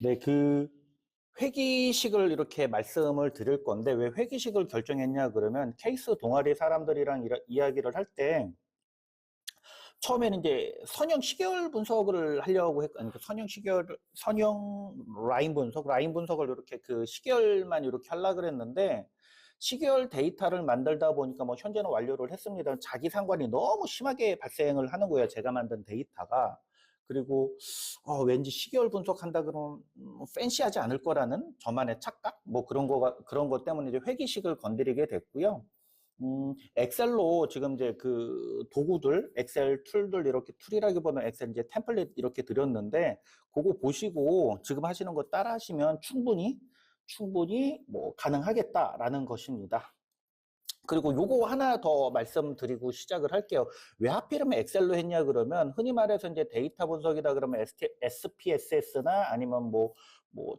네, 회기식을 이렇게 말씀을 드릴 건데, 왜 회기식을 결정했냐, 그러면 케이스 동아리 사람들이랑 이야기를 할 때, 처음에는 이제 선형 시계열 분석을 하려고 아니, 선형 라인 분석을 이렇게 시계열만 이렇게 하려고 그랬는데, 시계열 데이터를 만들다 보니까 뭐 현재는 완료를 했습니다. 자기 상관이 너무 심하게 발생을 하는 거예요. 제가 만든 데이터가. 그리고 왠지 시계열 분석한다 그러면 팬시하지 않을 거라는 저만의 착각 뭐 그런 것 때문에 이제 회기식을 건드리게 됐고요. 엑셀로 지금 이제 도구들, 엑셀 툴들 이렇게 툴이라기보다는 엑셀 이제 템플릿 이렇게 드렸는데, 그거 보시고 지금 하시는 거 따라 하시면 충분히 뭐 가능하겠다라는 것입니다. 그리고 요거 하나 더 말씀드리고 시작을 할게요. 왜 하필이면 엑셀로 했냐 그러면, 흔히 말해서 이제 데이터 분석이다 그러면 SPSS나 아니면 뭐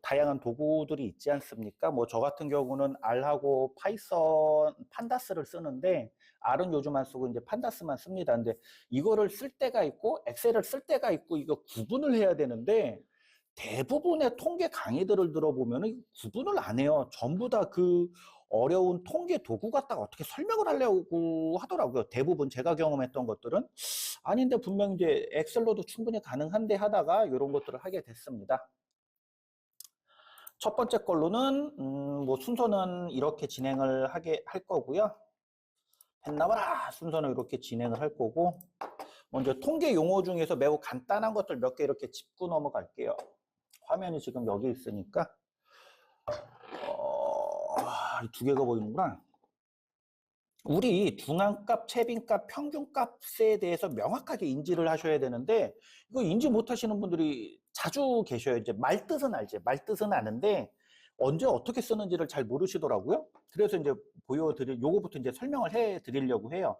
다양한 도구들이 있지 않습니까? 뭐 저 같은 경우는 R하고 파이썬 판다스를 쓰는데, R은 요즘 안 쓰고 이제 판다스만 씁니다. 근데 이거를 쓸 때가 있고 엑셀을 쓸 때가 있고, 이거 구분을 해야 되는데, 대부분의 통계 강의들을 들어보면 구분을 안 해요. 전부 다 어려운 통계 도구 갖다가 어떻게 설명을 하려고 하더라고요. 대부분 제가 경험했던 것들은. 아닌데 분명히 이제 엑셀로도 충분히 가능한데 하다가 이런 것들을 하게 됐습니다. 첫 번째 걸로는 뭐 순서는 이렇게 진행을 할 거고요. 펜 나와라 순서는 이렇게 진행을 할 거고, 먼저 통계 용어 중에서 매우 간단한 것들 몇 개 이렇게 짚고 넘어갈게요. 화면이 지금 여기 있으니까 두 개가 보이는구나. 우리 중앙값, 최빈값, 평균값에 대해서 명확하게 인지를 하셔야 되는데, 이거 인지 못 하시는 분들이 자주 계셔요. 이제 말뜻은 알지. 말뜻은 아는데 언제 어떻게 쓰는지를 잘 모르시더라고요. 그래서 이제 요거부터 이제 설명을 해 드리려고 해요.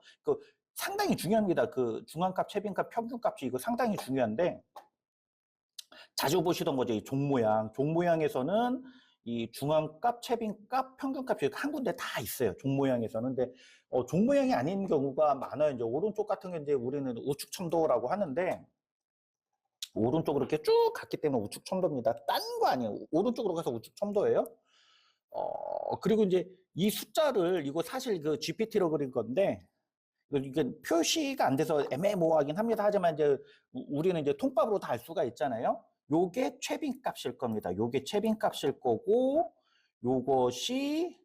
상당히 중요합니다. 중앙값, 최빈값, 평균값이 이거 상당히 중요한데, 자주 보시던 거죠. 이 종 모양. 종 모양에서는 이 중앙값, 최빈값, 평균값이 한 군데 다 있어요. 종 모양에서는. 근데 종 모양이 아닌 경우가 많아요. 이제 오른쪽 같은 게 이제 우리는 우측 첨도라고 하는데, 오른쪽으로 이렇게 쭉 갔기 때문에 우측 첨도입니다. 딴 거 아니에요. 오른쪽으로 가서 우측 첨도예요. 그리고 이제 이 숫자를, 이거 사실 GPT로 그린 건데, 이게 표시가 안 돼서 애매모호하긴 합니다. 하지만 이제 우리는 이제 통밥으로 다 알 수가 있잖아요. 요게 최빈 값일 겁니다. 요게 최빈 값일 거고, 요것이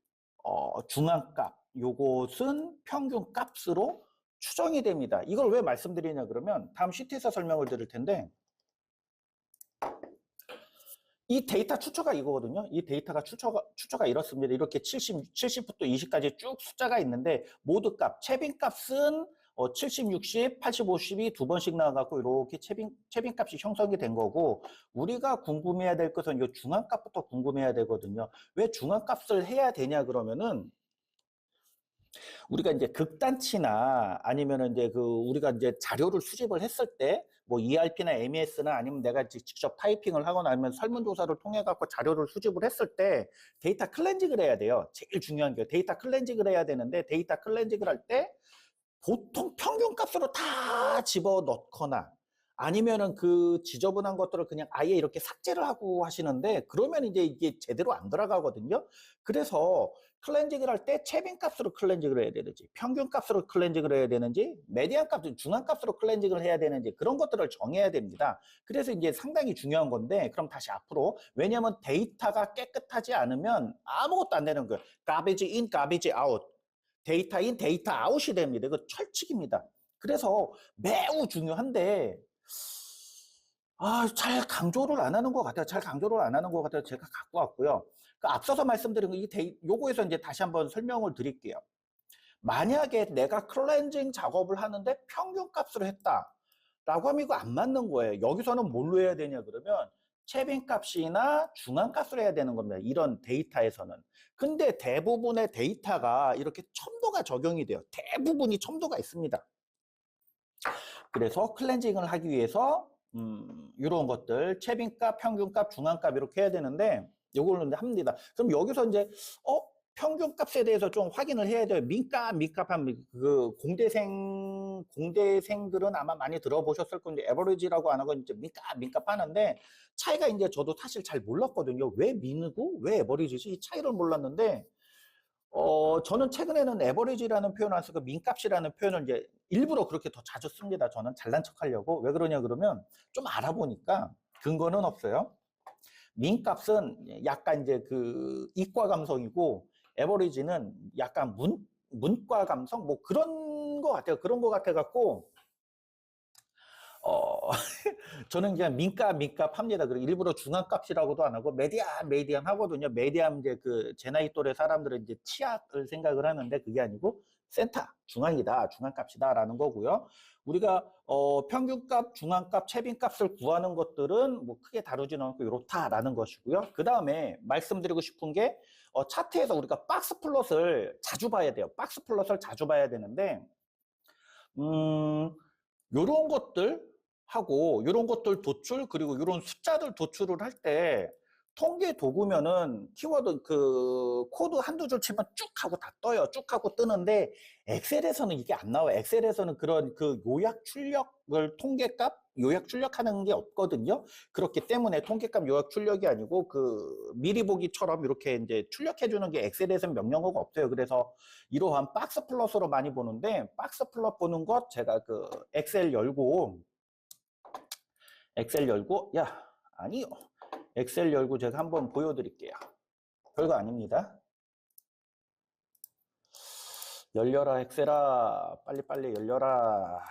중앙값, 요것은 평균 값으로 추정이 됩니다. 이걸 왜 말씀드리냐 그러면 다음 시트에서 설명을 드릴 텐데, 이 데이터 추처가 이거거든요. 이 데이터가 추처가 이렇습니다. 이렇게 70부터 20까지 쭉 숫자가 있는데, 모드 값, 최빈 값은 70, 60, 80, 50이 두 번씩 나와갖고 이렇게 최빈 값이 형성이 된 거고, 우리가 궁금해야 될 것은 이 중앙 값부터 궁금해야 되거든요. 왜 중앙 값을 해야 되냐 그러면은, 우리가 이제 극단치나 아니면은 이제 우리가 이제 자료를 수집을 했을 때, 뭐 ERP나 MES나 아니면 내가 직접 타이핑을 하거나 아니면 설문조사를 통해 갖고 자료를 수집을 했을 때 데이터 클렌징을 해야 돼요. 제일 중요한 게 데이터 클렌징을 해야 되는데, 데이터 클렌징을 할 때 보통 평균값으로 다 집어 넣거나 아니면은 지저분한 것들을 그냥 아예 이렇게 삭제를 하고 하시는데, 그러면 이제 이게 제대로 안 들어가거든요. 그래서 클렌징을 할 때 최빈 값으로 클렌징을 해야 되는지, 평균 값으로 클렌징을 해야 되는지, 메디안 값, 중앙 값으로 클렌징을 해야 되는지, 그런 것들을 정해야 됩니다. 그래서 이제 상당히 중요한 건데, 그럼 다시 앞으로, 왜냐하면 데이터가 깨끗하지 않으면 아무것도 안 되는 거예요. garbage in, garbage out. 데이터 인, 데이터 아웃이 됩니다. 이거 철칙입니다. 그래서 매우 중요한데, 잘 강조를 안 하는 것 같아요. 잘 강조를 안 하는 것 같아요. 제가 갖고 왔고요. 앞서서 말씀드린 요거에서 이제 다시 한번 설명을 드릴게요. 만약에 내가 클렌징 작업을 하는데 평균 값으로 했다 라고 하면 이거 안 맞는 거예요. 여기서는 뭘로 해야 되냐 그러면 최빈 값이나 중앙 값으로 해야 되는 겁니다. 이런 데이터에서는. 근데 대부분의 데이터가 이렇게 첨도가 적용이 돼요. 대부분이 첨도가 있습니다. 그래서 클렌징을 하기 위해서 이런 것들 최빈값, 평균값, 중앙값 이렇게 해야 되는데, 이걸로 이제 합니다. 그럼 여기서 이제 평균값에 대해서 좀 확인을 해야 돼요. 민값한 그 공대생들은 아마 많이 들어보셨을 건데 에버리지라고 하는 건 이제 민값 하는데 차이가 이제 저도 사실 잘 몰랐거든요. 왜 민이고 왜 에버리지지 이 차이를 몰랐는데 저는 최근에는 에버리지라는 표현을 안 쓰고 민값이라는 표현을 이제 일부러 그렇게 더 자주 씁니다. 저는 잘난 척 하려고. 왜 그러냐 그러면 좀 알아보니까 근거는 없어요. 민값은 약간 이제 그 이과 감성이고 에버리지는 약간 문과 감성 뭐 그런 거 같아요. 그런 거 같아 갖고 저는 그냥 민값 합니다. 그리고 일부러 중앙값이라고도 안 하고 메디안 하거든요. 메디안 이제 그 제 나이 또래 사람들은 이제 치약을 생각을 하는데 그게 아니고 센터, 중앙이다, 중앙값이다라는 거고요. 우리가 평균값, 중앙값, 최빈값을 구하는 것들은 뭐 크게 다루지는 않고 이렇다라는 것이고요. 그 다음에 말씀드리고 싶은 게 차트에서 우리가 박스 플롯을 자주 봐야 돼요. 박스 플롯을 자주 봐야 되는데 요런 것들 하고 요런 것들 도출 그리고 요런 숫자들 도출을 할 때 통계 도구면은 키워드 그 코드 한두 줄 치면 쭉 하고 다 떠요. 쭉 하고 뜨는데 엑셀에서는 이게 안 나와요. 엑셀에서는 그런 그 요약 출력을 통계값 요약 출력하는 게 없거든요. 그렇기 때문에 통계값 요약 출력이 아니고 그 미리 보기처럼 이렇게 이제 출력해 주는 게 엑셀에서는 명령어가 없어요. 그래서 이러한 박스 플러스로 많이 보는데 박스 플러스 보는 것 제가 그 엑셀 열고 야 아니요 엑셀 열고 제가 한번 보여드릴게요. 별거 아닙니다. 열려라 엑셀아 빨리빨리 열려라.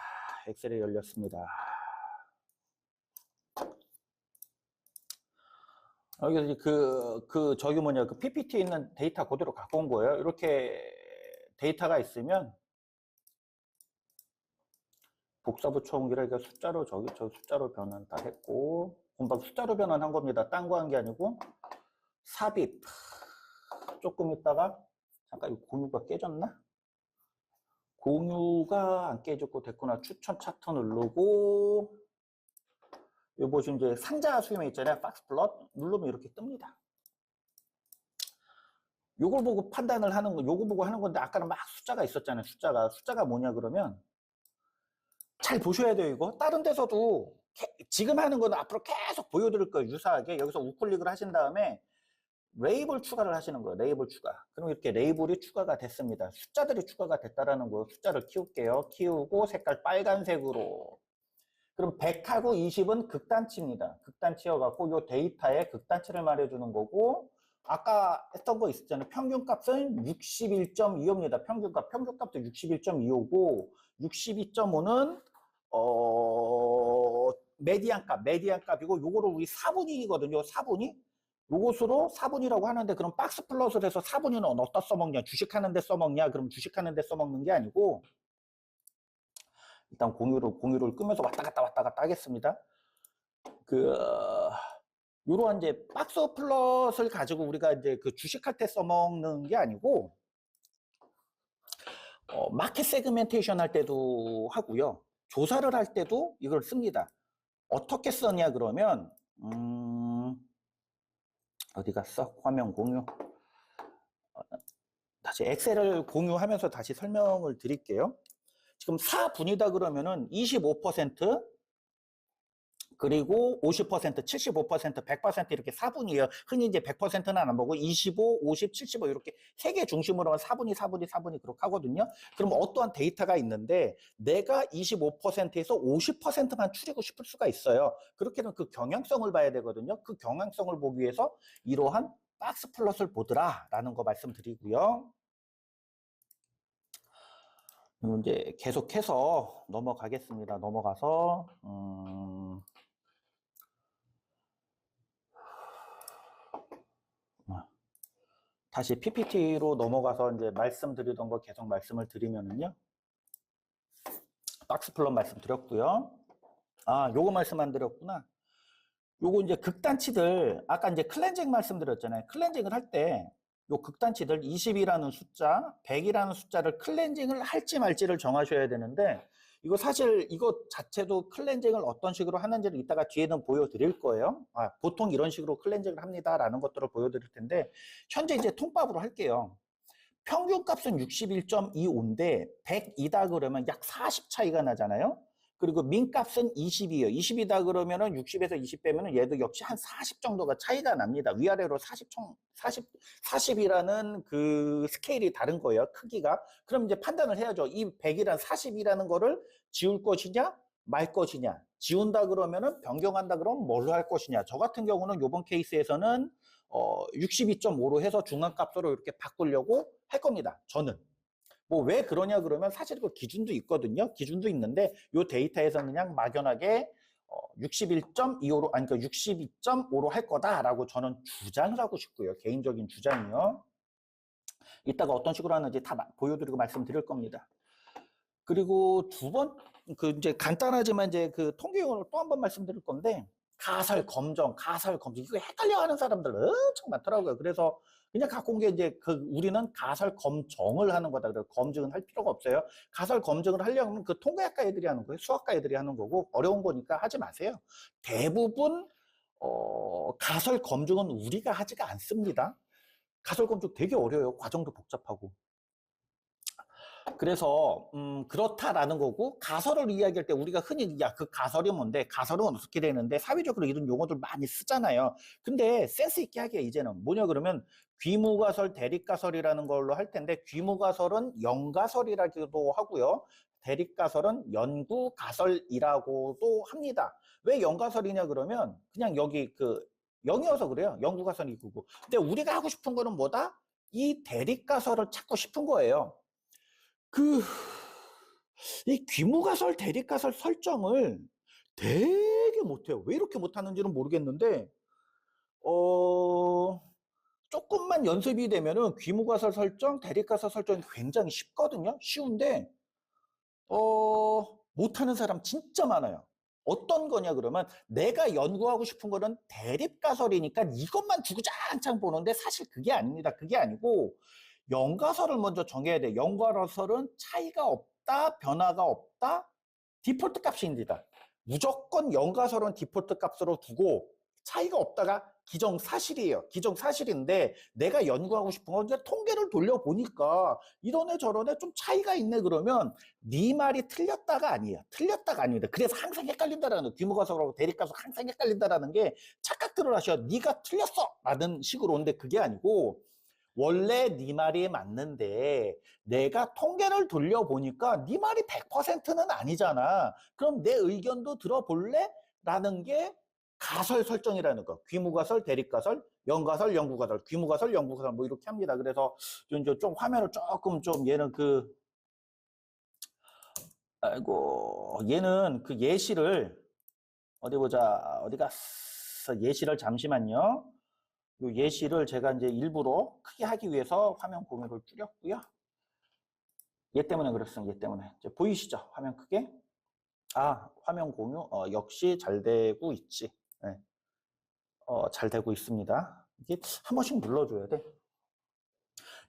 엑셀이 열렸습니다. 여기 저기 뭐냐 그 PPT에 있는 데이터 그대로 갖고 온 거예요. 이렇게 데이터가 있으면 복사부 초음기를 숫자로 저 숫자로 변환 다 했고 금방 숫자로 변환한 겁니다. 딴 거 한 게 아니고 삽입 조금 있다가 잠깐 이 공유가 깨졌나? 공유가 안 깨졌고 됐구나. 추천 차트 누르고 여기 보시면 이제 상자 수렴에 있잖아요. 박스 플롯 누르면 이렇게 뜹니다. 요걸 보고 판단을 하는 거, 요거 보고 하는 건데 아까는 막 숫자가 있었잖아요. 숫자가 뭐냐 그러면 잘 보셔야 돼요. 이거 다른 데서도 지금 하는 거는 앞으로 계속 보여드릴 거예요. 유사하게 여기서 우클릭을 하신 다음에 레이블 추가를 하시는 거예요. 레이블 추가. 그럼 이렇게 레이블이 추가가 됐습니다. 숫자들이 추가가 됐다라는 거예요. 숫자를 키울게요. 키우고 색깔 빨간색으로. 그럼 100하고 20은 극단치입니다. 극단치여갖고 이 데이터의 극단치를 말해주는 거고 아까 했던 거 있었잖아요. 평균값은 61.25입니다. 평균값도 61.25고 62.5는 메디안값이고 요거를 우리 4분위거든요. 4분위. 요것으로 4분이라고 하는데 그럼 박스 플러스를 해서 4분위는 어디다 써먹냐? 주식하는 데 써먹냐? 그럼 주식하는 데 써먹는 게 아니고 일단 공유를 끄면서 왔다 갔다 하겠습니다. 요런 이제 박스 플러스를 가지고 우리가 이제 그 주식할 때 써먹는 게 아니고 마켓 세그멘테이션 할 때도 하고요. 조사를 할 때도 이걸 씁니다. 어떻게 쓰냐 그러면 어디 갔어? 화면 공유. 다시 엑셀을 공유하면서 다시 설명을 드릴게요. 지금 4분이다 그러면은 25% 그리고 50%, 75%, 100% 이렇게 4분이에요. 흔히 이제 100%는 안 보고 25, 50, 75 이렇게 세 개 중심으로 하면 4분이 그렇게 하거든요. 그럼 어떠한 데이터가 있는데 내가 25%에서 50%만 추리고 싶을 수가 있어요. 그렇게 되면 그 경향성을 봐야 되거든요. 그 경향성을 보기 위해서 이러한 박스 플롯을 보더라라는 거 말씀드리고요. 이제 계속해서 넘어가겠습니다. 넘어가서 다시 PPT로 넘어가서 이제 말씀드리던 거 계속 말씀을 드리면은요. 박스 플롯 말씀드렸고요. 아, 요거 말씀 안 드렸구나. 요거 이제 극단치들 아까 이제 클렌징 말씀드렸잖아요. 클렌징을 할 때 요 극단치들 20이라는 숫자, 100이라는 숫자를 클렌징을 할지 말지를 정하셔야 되는데 이거 사실 이거 자체도 클렌징을 어떤 식으로 하는지를 이따가 뒤에는 보여드릴 거예요. 보통 이런 식으로 클렌징을 합니다라는 것들을 보여드릴 텐데 현재 이제 통밥으로 할게요. 평균값은 61.25인데 100이다 그러면 약 40 차이가 나잖아요. 그리고 민값은 20이에요. 20이다 그러면은 60에서 20 빼면은 얘도 역시 한 40 정도가 차이가 납니다. 위아래로 40이라는 그 스케일이 다른 거예요. 크기가. 그럼 이제 판단을 해야죠. 이 100이란 40이라는 거를 지울 것이냐, 말 것이냐. 지운다 그러면은 변경한다 그러면 뭘로 할 것이냐. 저 같은 경우는 이번 케이스에서는 62.5로 해서 중간값으로 이렇게 바꾸려고 할 겁니다. 저는. 뭐 왜 그러냐 그러면 사실 그 기준도 있거든요. 기준도 있는데 이 데이터에서는 그냥 막연하게 61.25로 아니 그러니까 62.5로 할 거다라고 저는 주장을 하고 싶고요. 개인적인 주장이요. 이따가 어떤 식으로 하는지 다 보여드리고 말씀드릴 겁니다. 그리고 두 번, 그 이제 간단하지만 이제 그 통계용어를 또 한 번 말씀드릴 건데, 가설 검정, 가설 검정. 이거 헷갈려 하는 사람들 엄청 많더라고요. 그래서 그냥 갖고 온 게 이제 그 우리는 가설 검정을 하는 거다. 그래서 검증은 할 필요가 없어요. 가설 검증을 하려면 그 통계학과 애들이 하는 거예요. 수학과 애들이 하는 거고, 어려운 거니까 하지 마세요. 대부분, 가설 검증은 우리가 하지가 않습니다. 가설 검증 되게 어려워요. 과정도 복잡하고. 그래서 그렇다라는 거고 가설을 이야기할 때 우리가 흔히 야 그 가설이 뭔데 가설은 어떻게 되는데 사회적으로 이런 용어들 많이 쓰잖아요. 근데 센스 있게 하게 이제는 뭐냐 그러면 귀무가설 대립가설이라는 걸로 할 텐데 귀무가설은 연가설이라고도 하고요. 대립가설은 연구가설이라고도 합니다. 왜 연가설이냐 그러면 그냥 여기 그 영이어서 그래요. 연구가설이 그거. 근데 우리가 하고 싶은 거는 뭐다? 이 대립가설을 찾고 싶은 거예요. 이 귀무가설, 대립가설 설정을 되게 못해요. 왜 이렇게 못하는지는 모르겠는데, 조금만 연습이 되면은 귀무가설 설정, 대립가설 설정이 굉장히 쉽거든요. 쉬운데, 못하는 사람 진짜 많아요. 어떤 거냐 그러면 내가 연구하고 싶은 거는 대립가설이니까 이것만 주구장창 보는데 사실 그게 아닙니다. 그게 아니고 연가설을 먼저 정해야 돼. 연가설은 차이가 없다, 변화가 없다, 디폴트 값입니다. 무조건 연가설은 디폴트 값으로 두고 차이가 없다가 기정사실이에요. 기정사실인데 내가 연구하고 싶은 건 이제 통계를 돌려보니까 이런 애 저런 애 좀 차이가 있네 그러면 네 말이 틀렸다가 아니에요. 틀렸다가 아닙니다. 그래서 항상 헷갈린다라는 거예요. 귀무가설하고 대립가설 항상 헷갈린다라는 게 착각들을 하셔. 네가 틀렸어! 라는 식으로 오는데 그게 아니고 원래 네 말이 맞는데 내가 통계를 돌려보니까 네 말이 100%는 아니잖아. 그럼 내 의견도 들어볼래? 라는 게 가설 설정이라는 거. 귀무가설, 대립가설, 연가설, 연구가설, 귀무가설, 연구가설 뭐 이렇게 합니다. 그래서 좀 화면을 조금 좀 얘는 아이고 얘는 그 예시를 어디 보자. 어디 갔어? 예시를 잠시만요. 요 예시를 제가 이제 일부러 크게 하기 위해서 화면 공유를 줄였고요. 얘 때문에 그랬어요. 얘 때문에. 이제 보이시죠? 화면 크게. 아, 화면 공유. 역시 잘 되고 있지. 네. 잘 되고 있습니다. 이게 한 번씩 눌러줘야 돼.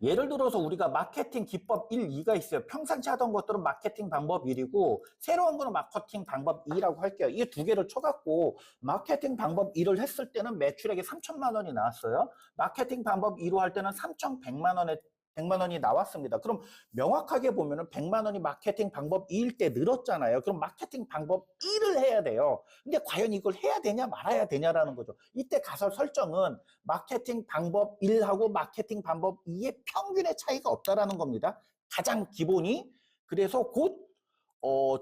예를 들어서 우리가 마케팅 기법 1, 2가 있어요. 평상시 하던 것들은 마케팅 방법 1이고 새로운 거는 마케팅 방법 2라고 할게요. 이 두 개를 쳐갖고 마케팅 방법 1을 했을 때는 매출액이 3천만 원이 나왔어요. 마케팅 방법 2로 할 때는 3,100만 원에 100만 원이 나왔습니다. 그럼 명확하게 보면은 100만 원이 마케팅 방법 2일 때 늘었잖아요. 그럼 마케팅 방법 1을 해야 돼요. 근데 과연 이걸 해야 되냐 말아야 되냐라는 거죠. 이때 가설 설정은 마케팅 방법 1하고 마케팅 방법 2의 평균의 차이가 없다라는 겁니다. 가장 기본이. 그래서 곧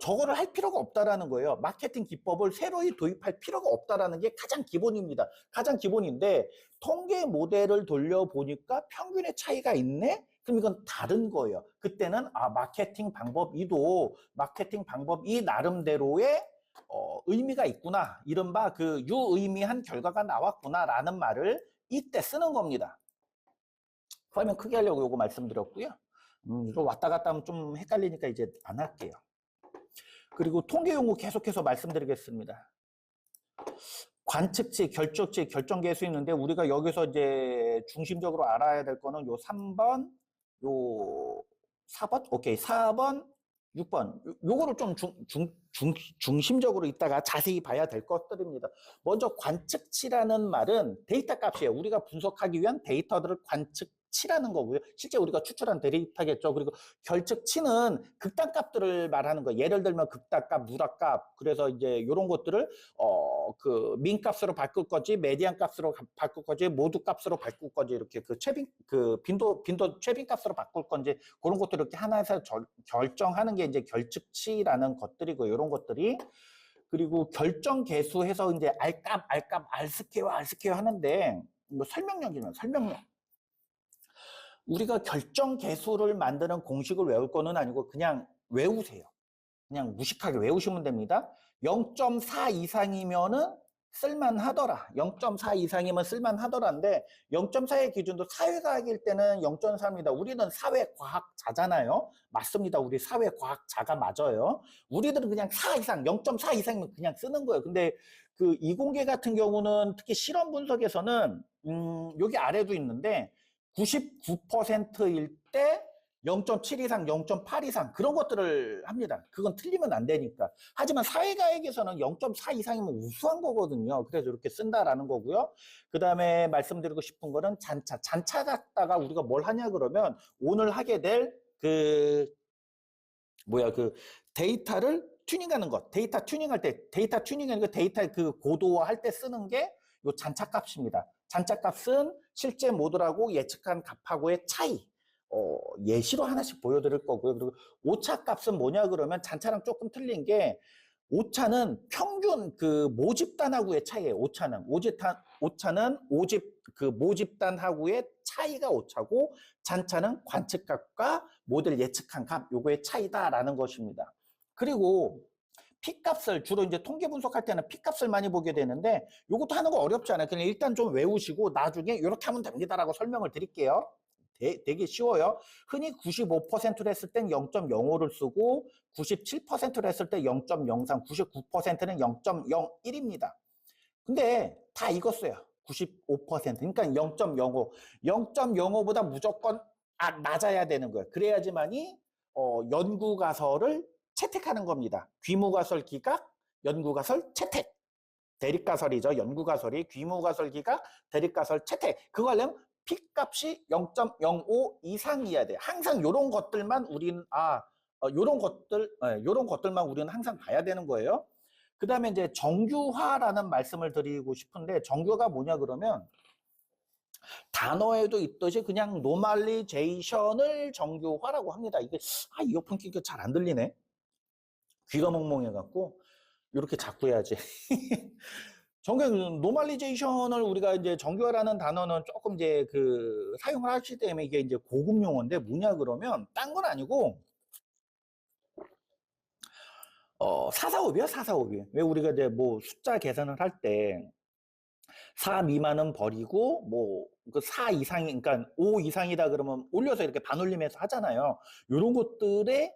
저거를 할 필요가 없다라는 거예요. 마케팅 기법을 새로이 도입할 필요가 없다라는 게 가장 기본입니다. 가장 기본인데 통계 모델을 돌려보니까 평균의 차이가 있네? 그럼 이건 다른 거예요. 그때는 마케팅 방법 2도 마케팅 방법 2 나름대로의 의미가 있구나. 이른바 그 유의미한 결과가 나왔구나라는 말을 이때 쓰는 겁니다. 화면 크게 하려고 요거 말씀드렸고요. 이거 왔다 갔다 하면 좀 헷갈리니까 이제 안 할게요. 그리고 통계 용어 계속해서 말씀드리겠습니다. 관측치, 결정치, 결정계수 있는데 우리가 여기서 이제 중심적으로 알아야 될 거는 요 3번, 요 4번, 오케이, 4번, 6번. 요거를 좀 중심적으로 이따가 자세히 봐야 될 것들입니다. 먼저 관측치라는 말은 데이터 값이에요. 우리가 분석하기 위한 데이터들을 결측치라는 거고요. 실제 우리가 추출한 데이터겠죠. 그리고 결측치는 극단값들을 말하는 거예요. 예를 들면 극단값, 누락값. 그래서 이제 이런 것들을 그 민값으로 바꿀 거지, 메디안 값으로 바꿀 거지, 모두 값으로 바꿀 거지, 이렇게 그 빈도 최빈값으로 바꿀 건지 그런 것들을 이렇게 하나에서 결정하는 게 이제 결측치라는 것들이고 이런 것들이. 그리고 결정 계수해서 이제 알값, 알스퀘어, 알스퀘어 하는데 뭐 설명력이면 설명력. 우리가 결정 계수를 만드는 공식을 외울 거는 아니고 그냥 외우세요. 그냥 무식하게 외우시면 됩니다. 0.4 이상이면은 쓸만하더라. 0.4 이상이면 쓸만하더라인데 0.4의 기준도 사회과학일 때는 0.4입니다. 우리는 사회과학자잖아요. 맞습니다. 우리 사회과학자가 맞아요. 우리들은 그냥 4 이상, 0.4 이상이면 그냥 쓰는 거예요. 근데 그 이공계 같은 경우는 특히 실험 분석에서는 여기 아래도 있는데 99%일 때 0.7 이상, 0.8 이상 그런 것들을 합니다. 그건 틀리면 안 되니까. 하지만 사회과학에서는 0.4 이상이면 우수한 거거든요. 그래서 이렇게 쓴다라는 거고요. 그 다음에 말씀드리고 싶은 거는 잔차. 잔차 갖다가 우리가 뭘 하냐 그러면 오늘 하게 될 그 데이터를 튜닝하는 것. 데이터 튜닝할 때, 데이터 튜닝하는 거 데이터의 그 고도화 할 때 쓰는 게 요 잔차값입니다. 잔차값은 실제 모델하고 예측한 값하고의 차이. 예시로 하나씩 보여드릴 거고요. 그리고 오차 값은 뭐냐 그러면 잔차랑 조금 틀린 게 오차는 평균 그 모집단하고의 차이예요. 오차는 모집단하고의 차이가 오차고 잔차는 관측값과 모델 예측한 값 요거의 차이다라는 것입니다. 그리고 P값을 주로 이제 통계 분석할 때는 P값을 많이 보게 되는데 요것도 하는 거 어렵지 않아요. 그냥 일단 좀 외우시고 나중에 이렇게 하면 됩니다라고 설명을 드릴게요. 되게 쉬워요. 흔히 95%를 했을 땐 0.05를 쓰고 97%를 했을 때 0.03, 99%는 0.01입니다. 근데 다 익었어요. 95%. 그러니까 0.05. 0.05보다 무조건 낮아야 되는 거예요. 그래야지만이 연구가설을 채택하는 겁니다. 귀무가설 기각, 연구가설 채택. 대립가설이죠. 연구가설이 귀무가설 기각, 대립가설 채택. 그거 하려면 P값이 0.05 이상이어야 돼. 항상 이런 것들만 우리는 요런 것들만 우리는 항상 봐야 되는 거예요. 그 다음에 이제 정규화라는 말씀을 드리고 싶은데 정규가 뭐냐 그러면 단어에도 있듯이 그냥 노멀리제이션을 정규화라고 합니다. 이게 이어폰 끼니까 잘 안 들리네. 귀가 멍멍해갖고 이렇게 자꾸 해야지. 노멀리제이션을 우리가 이제 정규화라는 단어는 조금 이제 그 사용을 하시기 때문에 이게 이제 고급 용어인데 뭐냐 그러면 딴 건 아니고 사사오비야 사사오비. 왜 우리가 이제 뭐 숫자 계산을 할 때 4 미만은 버리고 뭐 그 4 이상이 그러니까 5 이상이다 그러면 올려서 이렇게 반올림해서 하잖아요. 이런 것들에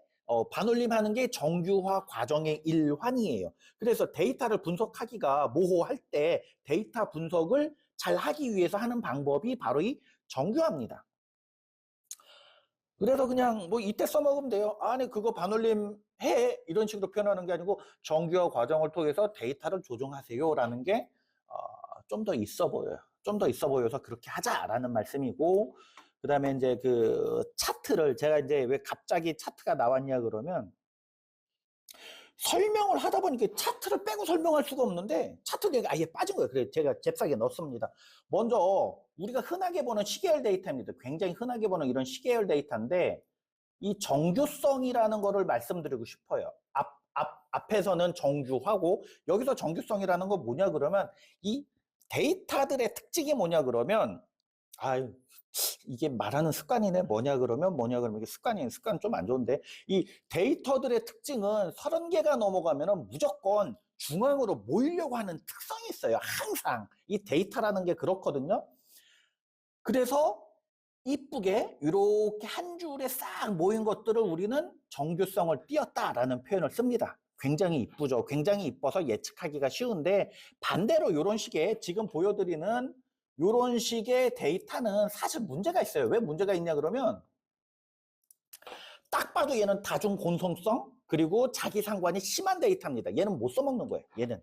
반올림하는 게 정규화 과정의 일환이에요. 그래서 데이터를 분석하기가 모호할 때 데이터 분석을 잘 하기 위해서 하는 방법이 바로 이 정규화입니다. 그래서 그냥 뭐 이때 써먹으면 돼요. 아니 그거 반올림 해 이런 식으로 표현하는 게 아니고 정규화 과정을 통해서 데이터를 조정하세요라는 게 좀 더 있어 보여요. 좀 더 있어 보여서 그렇게 하자라는 말씀이고 그 다음에 이제 그 차트를 제가 이제 왜 갑자기 차트가 나왔냐 그러면 설명을 하다 보니까 차트를 빼고 설명할 수가 없는데 차트가 아예 빠진 거예요. 그래서 제가 잽싸게 넣었습니다. 먼저 우리가 흔하게 보는 시계열 데이터입니다. 굉장히 흔하게 보는 이런 시계열 데이터인데 이 정규성이라는 거를 말씀드리고 싶어요. 앞에서는 정규하고 여기서 정규성이라는 건 뭐냐 그러면 이 데이터들의 특징이 뭐냐 그러면 이게 말하는 습관이네. 뭐냐 그러면 이게 습관 좀 안 좋은데 이 데이터들의 특징은 30개가 넘어가면은 무조건 중앙으로 모이려고 하는 특성이 있어요. 항상 이 데이터라는 게 그렇거든요. 그래서 이쁘게 이렇게 한 줄에 싹 모인 것들을 우리는 정규성을 띄었다라는 표현을 씁니다. 굉장히 이쁘죠. 굉장히 이뻐서 예측하기가 쉬운데 반대로 이런 식의 지금 보여드리는 이런 식의 데이터는 사실 문제가 있어요. 왜 문제가 있냐 그러면 딱 봐도 얘는 다중 곤성성 그리고 자기 상관이 심한 데이터입니다. 얘는 못 써먹는 거예요. 얘는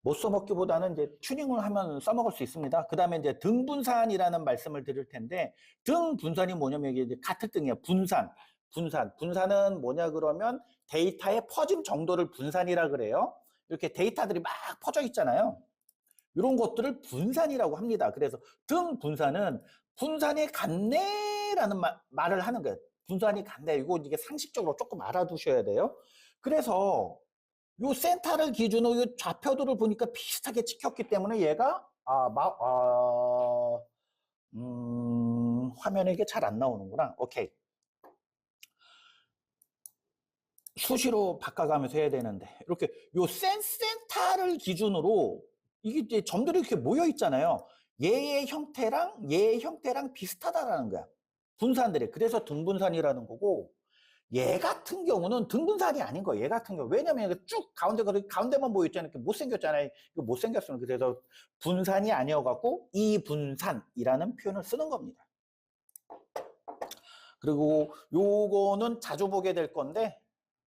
못 써먹기보다는 이제 튜닝을 하면 써먹을 수 있습니다. 그 다음에 이제 등분산이라는 말씀을 드릴 텐데, 등분산이 뭐냐면 이게 이제 같은 등이에요. 분산은 뭐냐 그러면 데이터의 퍼짐 정도를 분산이라 그래요. 이렇게 데이터들이 막 퍼져 있잖아요. 이런 것들을 분산이라고 합니다. 그래서 등분산은 분산이 같네라는 말을 하는 거예요. 분산이 같네. 이게 상식적으로 조금 알아두셔야 돼요. 그래서 요 센터를 기준으로 요 좌표들을 보니까 비슷하게 찍혔기 때문에 얘가 화면에 이게 잘 안 나오는구나. 오케이. 수시로 바꿔가면서 해야 되는데 이렇게 요 센터를 기준으로 이게 이제 점들이 이렇게 모여 있잖아요. 얘의 형태랑 비슷하다라는 거야. 분산들이. 그래서 등분산이라는 거고, 얘 같은 경우는 등분산이 아닌 거예요. 얘 같은 경우. 왜냐면 쭉 가운데만 모여 있잖아요. 이렇게 못생겼잖아요. 이거 못생겼으면 그래서 분산이 아니어갖고 이분산이라는 표현을 쓰는 겁니다. 그리고 요거는 자주 보게 될 건데,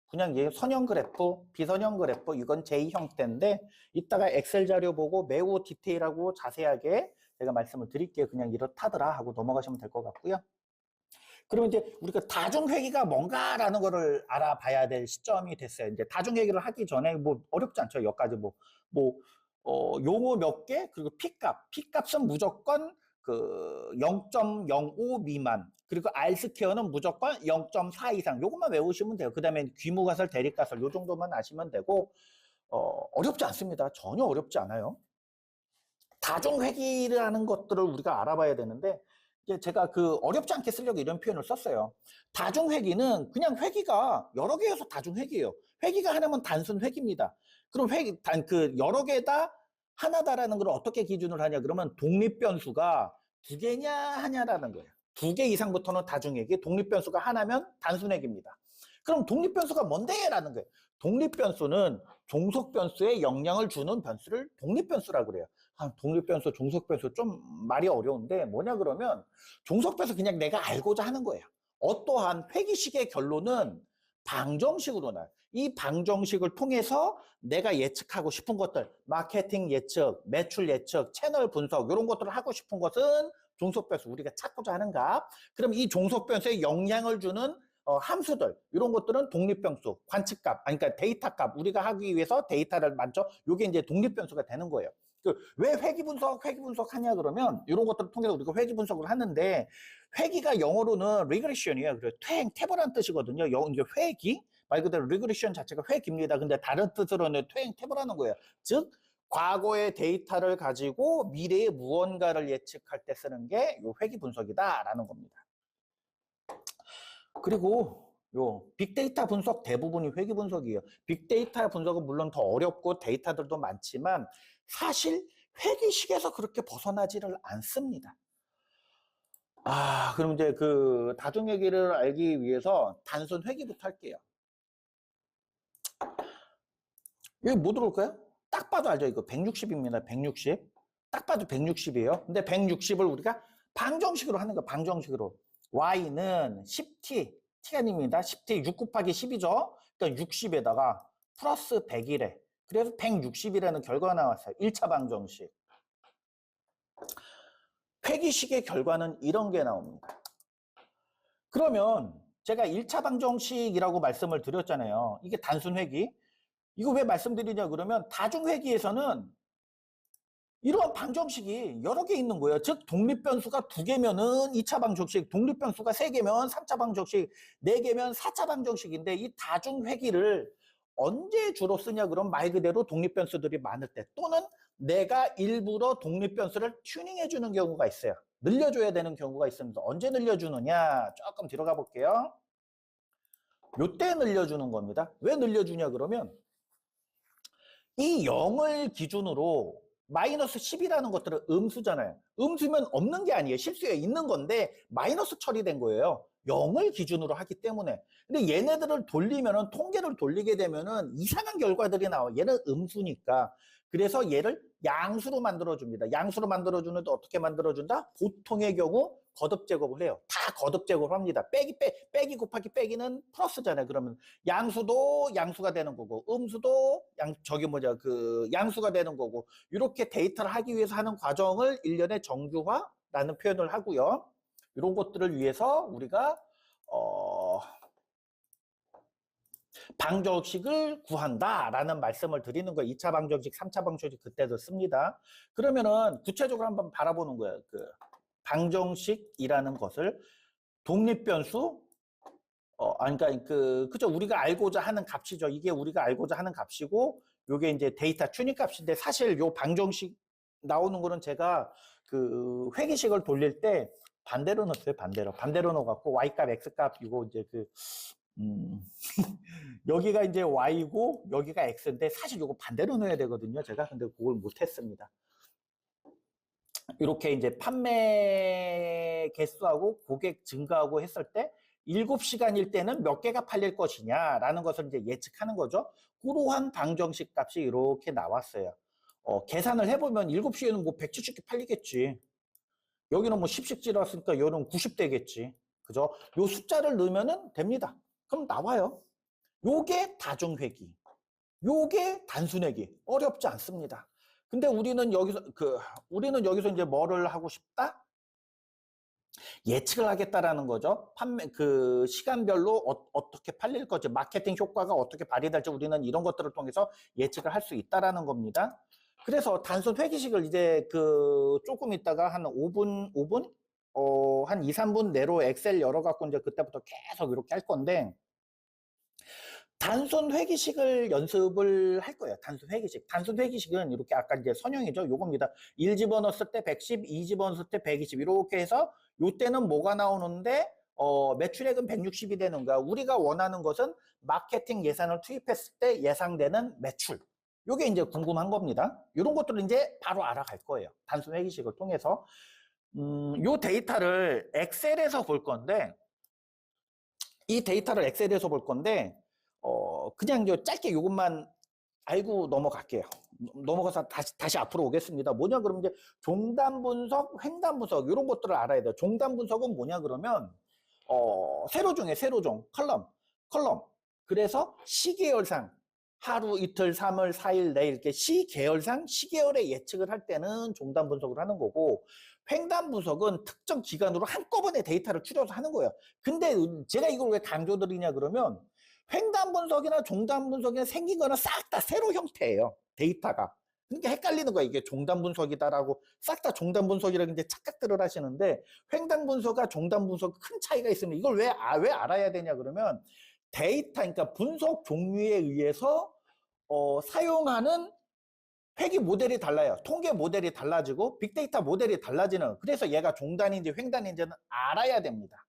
그냥 얘 선형 그래프, 비선형 그래프, 이건 제 형태인데, 이따가 엑셀 자료 보고 매우 디테일하고 자세하게 제가 말씀을 드릴게요. 그냥 이렇다더라 하고 넘어가시면 될 것 같고요. 그러면 이제 우리가 다중회계가 뭔가라는 거를 알아봐야 될 시점이 됐어요. 이제 다중회계를 하기 전에 뭐 어렵지 않죠. 여기까지 용어 몇 개, 그리고 P값은 무조건 그 0.05 미만, 그리고 R스퀘어는 무조건 0.4 이상. 요것만 외우시면 돼요. 그 다음에 귀무가설, 대립가설 요 정도만 아시면 되고, 어렵지 않습니다. 전혀 어렵지 않아요. 다중회계라는 것들을 우리가 알아봐야 되는데, 이제 제가 어렵지 않게 쓰려고 이런 표현을 썼어요. 다중회계는 그냥 회계가 여러 개여서 다중회계예요. 회계가 하나면 단순 회계입니다. 그럼 여러 개다 하나다라는 걸 어떻게 기준을 하냐 그러면 독립변수가 두 개냐 하냐라는 거예요. 두 개 이상부터는 다중회계, 독립변수가 하나면 단순회계입니다. 그럼 독립변수가 뭔데? 라는 거예요. 독립변수는 종속변수에 영향을 주는 변수를 독립변수라고 그래요. 독립변수, 종속변수 좀 말이 어려운데 뭐냐 그러면 종속변수 그냥 내가 알고자 하는 거예요. 어떠한 회계식의 결론은 방정식으로 나요. 이 방정식을 통해서 내가 예측하고 싶은 것들, 마케팅 예측, 매출 예측, 채널 분석 이런 것들을 하고 싶은 것은 종속변수, 우리가 찾고자 하는 값. 그럼 이 종속변수에 영향을 주는 함수들 이런 것들은 독립변수, 관측값, 그러니까 데이터값, 우리가 하기 위해서 데이터를 만져 이게 이제 독립변수가 되는 거예요. 왜 회귀 분석 하냐 그러면 이런 것들을 통해서 우리가 회귀 분석을 하는데, 회귀가 영어로는 regression이에요. 그래서 퇴행태보라는 뜻이거든요. 이제 회귀 말 그대로 regression 자체가 회귀입니다. 근데 다른 뜻으로는 퇴행태보라는 거예요. 즉 과거의 데이터를 가지고 미래의 무언가를 예측할 때 쓰는 게 이 회귀 분석이다라는 겁니다. 그리고 요 빅데이터 분석 대부분이 회귀 분석이에요. 빅데이터 분석은 물론 더 어렵고 데이터들도 많지만 사실 회계식에서 그렇게 벗어나지를 않습니다. 그럼 이제 다중회계를 알기 위해서 단순 회계부터 할게요. 여기 뭐 들어올까요? 딱 봐도 알죠? 이거 160입니다. 160. 딱 봐도 160이에요. 근데 160을 우리가 방정식으로 하는 거예요. 방정식으로. y는 10t, t가 아닙니다. 10t, 6 곱하기 10이죠. 그러니까 60에다가 플러스 100이래. 그래서 160이라는 결과가 나왔어요. 1차 방정식. 회계식의 결과는 이런 게 나옵니다. 그러면 제가 1차 방정식이라고 말씀을 드렸잖아요. 이게 단순 회계. 이거 왜 말씀드리냐 그러면 다중회계에서는 이러한 방정식이 여러 개 있는 거예요. 즉 독립변수가 2개면은 2차 방정식, 독립변수가 3개면 3차 방정식, 4개면 4차 방정식인데, 이 다중회계를 언제 주로 쓰냐 그럼 말 그대로 독립변수들이 많을 때, 또는 내가 일부러 독립변수를 튜닝해 주는 경우가 있어요. 늘려줘야 되는 경우가 있습니다. 언제 늘려주느냐 조금 들어가 볼게요. 요때 늘려주는 겁니다. 왜 늘려주냐 그러면 이 0을 기준으로 마이너스 10이라는 것들은 음수잖아요. 음수면 없는 게 아니에요. 실수에 있는 건데 마이너스 처리된 거예요. 0을 기준으로 하기 때문에. 근데 얘네들을 돌리면은, 통계를 돌리게 되면은 이상한 결과들이 나와. 얘는 음수니까. 그래서 얘를 양수로 만들어줍니다. 양수로 만들어주는데 어떻게 만들어준다? 보통의 경우 거듭 제곱을 해요. 다 거듭 제곱을 합니다. 빼기 곱하기 빼기는 플러스잖아요. 그러면 양수도 양수가 되는 거고, 음수도 양수가 되는 거고, 이렇게 데이터를 하기 위해서 하는 과정을 일련의 정규화라는 표현을 하고요. 이런 것들을 위해서 우리가 방정식을 구한다라는 말씀을 드리는 거예요. 2차 방정식, 3차 방정식 그때도 씁니다. 그러면은 구체적으로 한번 바라보는 거예요. 그 방정식이라는 것을 독립변수, 그러니까 그죠? 우리가 알고자 하는 값이죠. 이게 우리가 알고자 하는 값이고, 요게 이제 데이터 튜닝 값인데, 사실 요 방정식 나오는 거는 제가 그 회계식을 돌릴 때 반대로 넣었어요. 반대로 넣어갖고 y값, x값 이거 이제 여기가 이제 y고 여기가 x인데 사실 이거 반대로 넣어야 되거든요. 제가 근데 그걸 못했습니다. 이렇게 이제 판매 개수하고 고객 증가하고 했을 때 7시간일 때는 몇 개가 팔릴 것이냐라는 것을 이제 예측하는 거죠. 그러한 방정식 값이 이렇게 나왔어요. 계산을 해보면 7시에는 뭐 170개 팔리겠지. 여기는 뭐 10씩 찍었으니까 여기는 90 되겠지. 그죠? 요 숫자를 넣으면 됩니다. 그럼 나와요. 요게 다중회기. 요게 단순회기. 어렵지 않습니다. 근데 우리는 여기서 이제 뭐를 하고 싶다? 예측을 하겠다라는 거죠. 시간별로 어떻게 팔릴 거지, 마케팅 효과가 어떻게 발휘될지 우리는 이런 것들을 통해서 예측을 할 수 있다라는 겁니다. 그래서 단순 회기식을 이제 조금 있다가 한 5분, 한 2, 3분 내로 엑셀 열어갖고 이제 그때부터 계속 이렇게 할 건데, 단순 회기식을 연습을 할 거예요. 단순 회기식. 단순 회기식은 이렇게 아까 이제 선형이죠. 요겁니다. 1 집어넣었을 때 110, 2 집어넣었을 때 120. 이렇게 해서 요때는 뭐가 나오는데, 매출액은 160이 되는 거야. 우리가 원하는 것은 마케팅 예산을 투입했을 때 예상되는 매출. 요게 이제 궁금한 겁니다. 이런 것들을 이제 바로 알아갈 거예요. 단순 회기식을 통해서. 요 데이터를 엑셀에서 볼 건데, 이 데이터를 엑셀에서 볼 건데, 그냥 짧게 이것만 알고 넘어갈게요. 넘어가서 다시 앞으로 오겠습니다. 뭐냐 그러면 이제 종단 분석, 횡단 분석 이런 것들을 알아야 돼요. 종단 분석은 뭐냐 그러면 세로종, 컬럼. 그래서 시계열상 하루, 이틀, 3일, 4일, 내일 이렇게 시계열상, 시계열의 예측을 할 때는 종단 분석을 하는 거고, 횡단 분석은 특정 기간으로 한꺼번에 데이터를 추려서 하는 거예요. 근데 제가 이걸 왜 강조드리냐 그러면 횡단 분석이나 종단 분석이나 생긴 거는 싹 다 세로 형태예요. 데이터가. 그러니까 헷갈리는 거야. 이게 종단 분석이다라고 싹 다 종단 분석이라고 이제 착각들을 하시는데, 횡단 분석과 종단 분석 큰 차이가 있으면 이걸 왜 알아야 되냐 그러면 데이터, 그러니까 분석 종류에 의해서 사용하는 회계 모델이 달라요. 통계 모델이 달라지고 빅데이터 모델이 달라지는, 그래서 얘가 종단인지 횡단인지는 알아야 됩니다.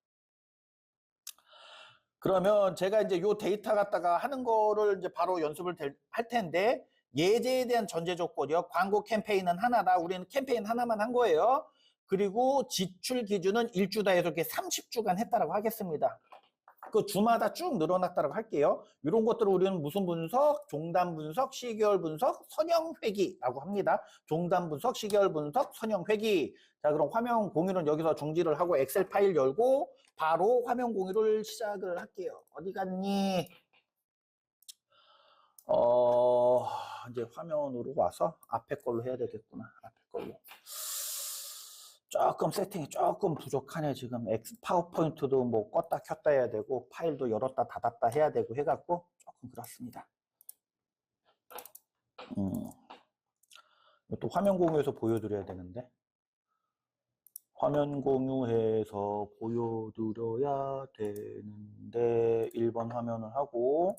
그러면 제가 이제 요 데이터 갖다가 하는 거를 이제 바로 연습을 할 텐데, 예제에 대한 전제 조건이요. 광고 캠페인은 하나다. 우리는 캠페인 하나만 한 거예요. 그리고 지출 기준은 1주다 해서 이렇게 30주간 했다라고 하겠습니다. 그 주마다 쭉 늘어났다고 할게요. 이런 것들을 우리는 무슨 분석? 종단 분석, 시계열 분석, 선형 회기라고 합니다. 종단 분석, 시계열 분석, 선형 회기. 자, 그럼 화면 공유는 여기서 중지를 하고 엑셀 파일 열고 바로 화면 공유를 시작을 할게요. 어디 갔니? 이제 화면으로 와서 앞에 걸로 해야 되겠구나. 앞에 걸로. 조금 세팅이 조금 부족하네. 지금 파워포인트도 뭐 껐다 켰다 해야 되고 파일도 열었다 닫았다 해야 되고 해갖고 조금 그렇습니다. 또 화면 공유해서 보여드려야 되는데, 화면 공유해서 보여드려야 되는데 1번 화면을 하고,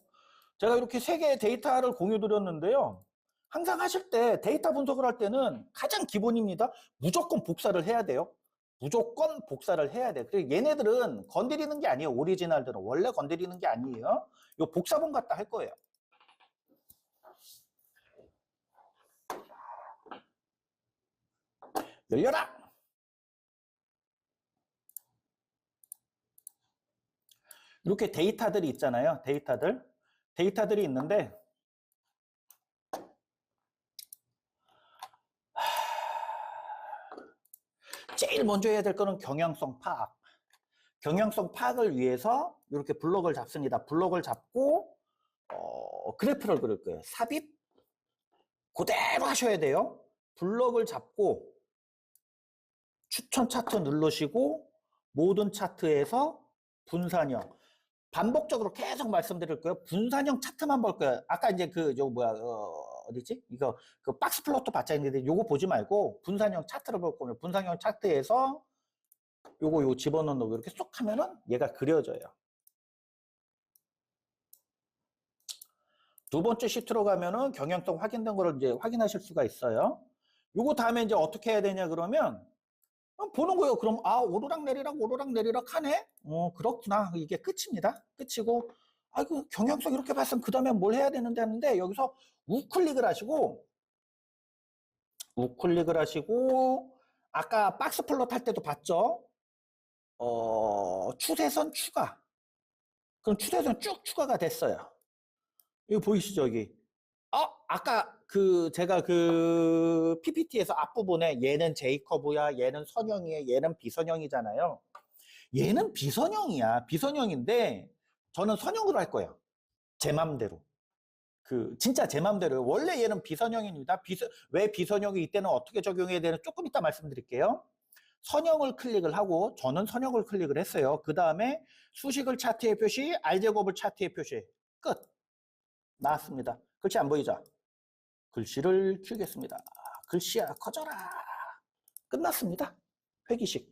제가 이렇게 3개의 데이터를 공유 드렸는데요. 항상 하실 때 데이터 분석을 할 때는 가장 기본입니다. 무조건 복사를 해야 돼요. 무조건 복사를 해야 돼. 그리고 얘네들은 건드리는 게 아니에요. 오리지널들은 원래 건드리는 게 아니에요. 이거 복사본 갖다 할 거예요. 열려라! 이렇게 데이터들이 있잖아요. 데이터들이 있는데, 제일 먼저 해야 될 거는 경향성 파악. 경향성 파악을 위해서 이렇게 블록을 잡습니다. 블록을 잡고 그래프를 그릴 거예요. 삽입 그대로 하셔야 돼요. 블록을 잡고 추천 차트 누르시고 모든 차트에서 분산형 반복적으로 계속 말씀드릴 거예요. 분산형 차트만 볼 거예요. 아까 이제 어디지? 이거 그 박스 플로트 봤자 있는데 요거 보지 말고 분산형 차트를 볼 거예요. 분산형 차트에서 요거 집어넣는 이렇게 쏙 하면은 얘가 그려져요. 두 번째 시트로 가면은 경향성 확인된 거를 이제 확인하실 수가 있어요. 요거 다음에 이제 어떻게 해야 되냐 그러면 보는 거예요. 그럼 오르락 내리락 하네. 그렇구나. 이게 끝입니다. 끝이고 아이고 경향성 이렇게 봤으면 그 다음에 뭘 해야 되는데 하는데 여기서 우클릭을 하시고 아까 박스 플롯 할 때도 봤죠. 추세선 추가. 그럼 추세선 쭉 추가가 됐어요. 이거 보이시죠 여기? 아까 제가 PPT에서 앞부분에 얘는 J커브야, 얘는 선형이에요, 얘는 비선형이잖아요. 얘는 비선형이야. 비선형인데 저는 선형으로 할 거예요. 제 맘대로. 진짜 제 맘대로요. 원래 얘는 비선형입니다. 왜 비선형이 이때는 어떻게 적용해야 되는 조금 이따 말씀드릴게요. 선형을 클릭을 하고 저는 선형을 클릭을 했어요. 그 다음에 수식을 차트에 표시, R제곱을 차트에 표시. 끝. 나왔습니다. 글씨 안 보이죠? 글씨를 키우겠습니다. 글씨야 커져라. 끝났습니다. 회기식.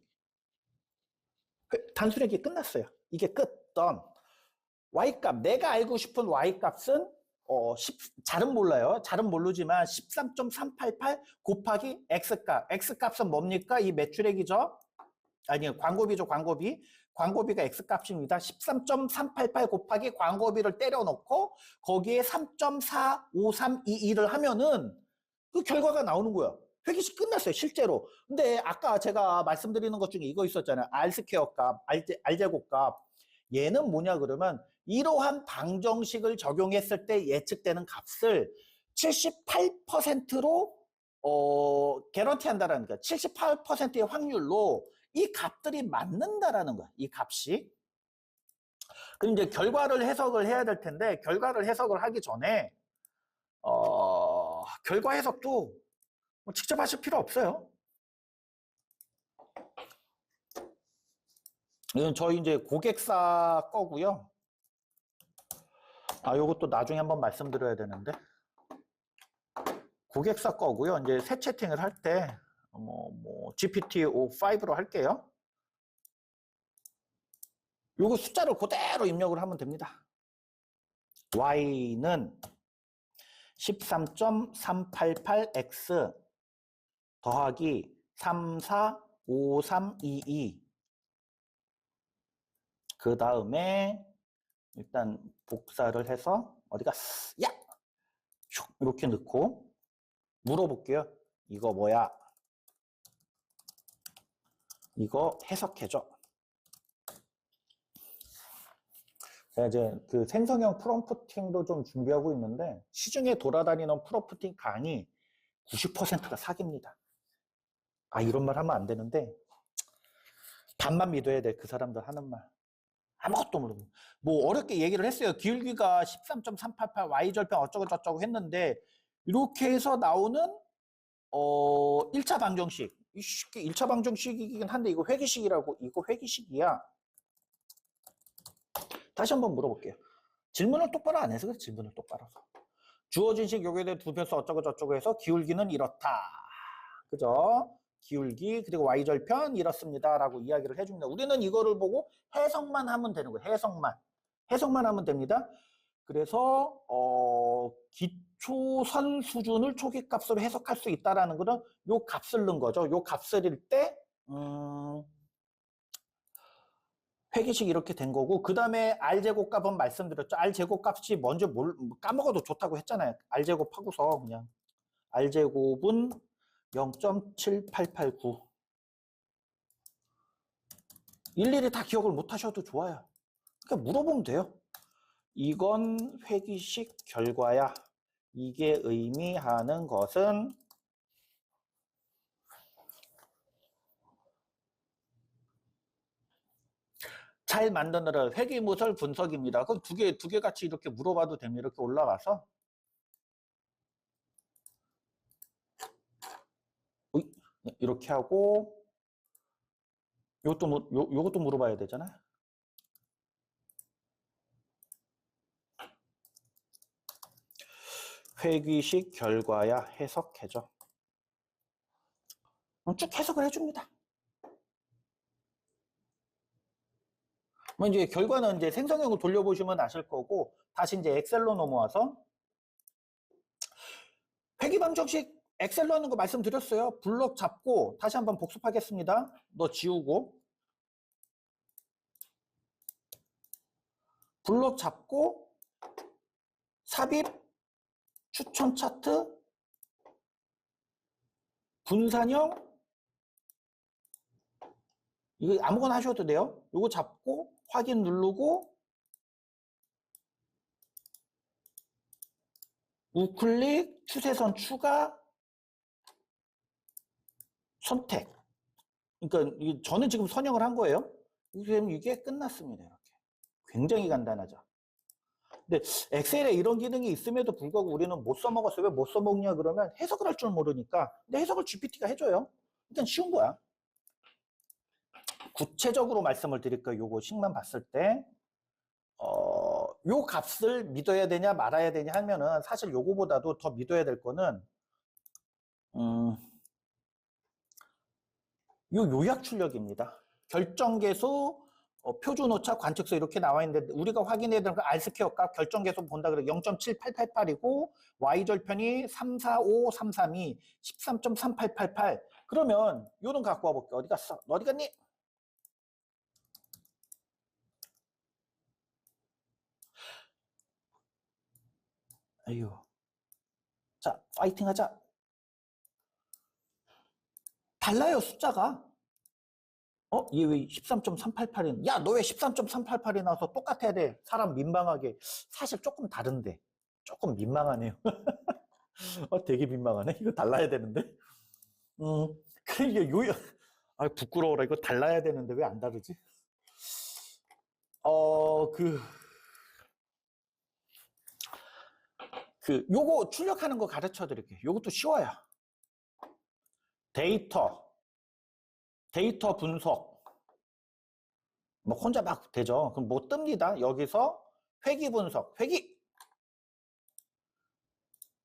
단순하게 끝났어요. 이게 끝. 던. Y값. 내가 알고 싶은 Y값은 잘은 몰라요. 잘은 모르지만 13.388 곱하기 X값. X값은 뭡니까? 이 매출액이죠. 아니요. 광고비죠. 광고비가 X값입니다. 13.388 곱하기 광고비를 때려넣고 거기에 3.45322를 하면은 그 결과가 나오는 거야. 회계식 끝났어요. 실제로. 근데 아까 제가 말씀드리는 것 중에 이거 있었잖아요. R스퀘어 값, R제곱 값. 얘는 뭐냐 그러면 이러한 방정식을 적용했을 때 예측되는 값을 78%로 개런티 한다라는 거야. 78%의 확률로 이 값들이 맞는다라는 거야. 이 값이. 그럼 이제 결과를 해석을 해야 될 텐데 결과를 해석을 하기 전에 결과 해석도 뭐 직접 하실 필요 없어요. 이건 저희 이제 고객사 거고요. 요것도 나중에 한번 말씀드려야 되는데 고객사 거고요. 이제 새 채팅을 할 때 GPT-5로 할게요. 요거 숫자를 그대로 입력을 하면 됩니다. Y는 13.388X 더하기 345322 그 다음에 일단 복사를 해서 어디가 야! 이렇게 넣고 물어볼게요. 이거 뭐야? 이거 해석해줘. 제가 이제 생성형 프롬프팅도 좀 준비하고 있는데 시중에 돌아다니는 프롬프팅 강의 90%가 사기입니다. 이런 말 하면 안 되는데 반만 믿어야 돼. 그 사람들 하는 말. 아무것도 모르고. 뭐 어렵게 얘기를 했어요. 기울기가 13.388 Y절편 어쩌고 저쩌고 했는데 이렇게 해서 나오는 1차 방정식. 1차 방정식이긴 한데 이거 회기식이라고. 이거 회기식이야. 다시 한번 물어볼게요. 질문을 똑바로 안 해서 그래. 질문을 똑바로 해서. 주어진 식 여기에 대해 두 변수 어쩌고 저쩌고 해서 기울기는 이렇다. 그죠? 기울기 그리고 Y절편 이렇습니다 라고 이야기를 해줍니다. 우리는 이거를 보고 해석만 하면 되는 거예요. 해석만 하면 됩니다. 그래서 기초선 수준을 초기값으로 해석할 수 있다는 거는 요 값을 넣은 거죠. 요 값을 때 회계식 이렇게 된 거고 그 다음에 R제곱값은 말씀드렸죠. R제곱값이 먼저 까먹어도 좋다고 했잖아요. R제곱 하고서 그냥 R제곱은 0.7889 일일이 다 기억을 못 하셔도 좋아요. 그러니까 물어보면 돼요. 이건 회기식 결과야. 이게 의미하는 것은 잘 만드느라 회귀무설 분석입니다. 그럼 두 개 같이 이렇게 물어봐도 됩니다. 이렇게 올라가서 이렇게 하고 요것도 물어봐야 되잖아. 회귀식 결과야 해석해줘. 쭉 해석을 해줍니다. 이제 결과는 이제 생성형을 돌려보시면 아실 거고, 다시 이제 엑셀로 넘어와서 회귀방정식 엑셀로 하는 거 말씀드렸어요. 블럭 잡고 다시 한번 복습하겠습니다. 너 지우고 블럭 잡고 삽입 추천 차트 분산형 이거 아무거나 하셔도 돼요. 이거 잡고 확인 누르고 우클릭 추세선 추가 선택. 그러니까 저는 지금 선형을 한 거예요. 이게 끝났습니다. 이렇게 굉장히 간단하죠. 근데 엑셀에 이런 기능이 있음에도 불구하고 우리는 못 써먹었어요. 왜 못 써먹냐 그러면 해석을 할 줄 모르니까. 근데 해석을 GPT가 해줘요. 일단 쉬운 거야. 구체적으로 말씀을 드릴까요? 요거식만 봤을 때 요 값을 믿어야 되냐 말아야 되냐 하면은 사실 요거보다도 더 믿어야 될 거는 요 요약 출력입니다. 결정계수 표준오차 관측소 이렇게 나와 있는데 우리가 확인해야 되는 거 R스퀘어 값 결정계수 본다 그래 0.7888이고 Y절편이 345332 13.3888 그러면 요는 갖고 와볼게. 어디 갔어? 너 어디 갔니? 아유. 자, 파이팅 하자. 달라요, 숫자가. 얘 왜 13.388이, 야, 너 왜 13.388이 나와서 똑같아야 돼? 사람 민망하게. 사실 조금 다른데. 조금 민망하네요. 되게 민망하네. 이거 달라야 되는데. 그래, 이게 부끄러워라. 이거 달라야 되는데 왜 안 다르지? 요거 출력하는 거 가르쳐 드릴게요. 요것도 쉬워요. 데이터 분석. 뭐 혼자 막 되죠. 그럼 뭐 뜹니다. 여기서 회귀 분석, 회귀.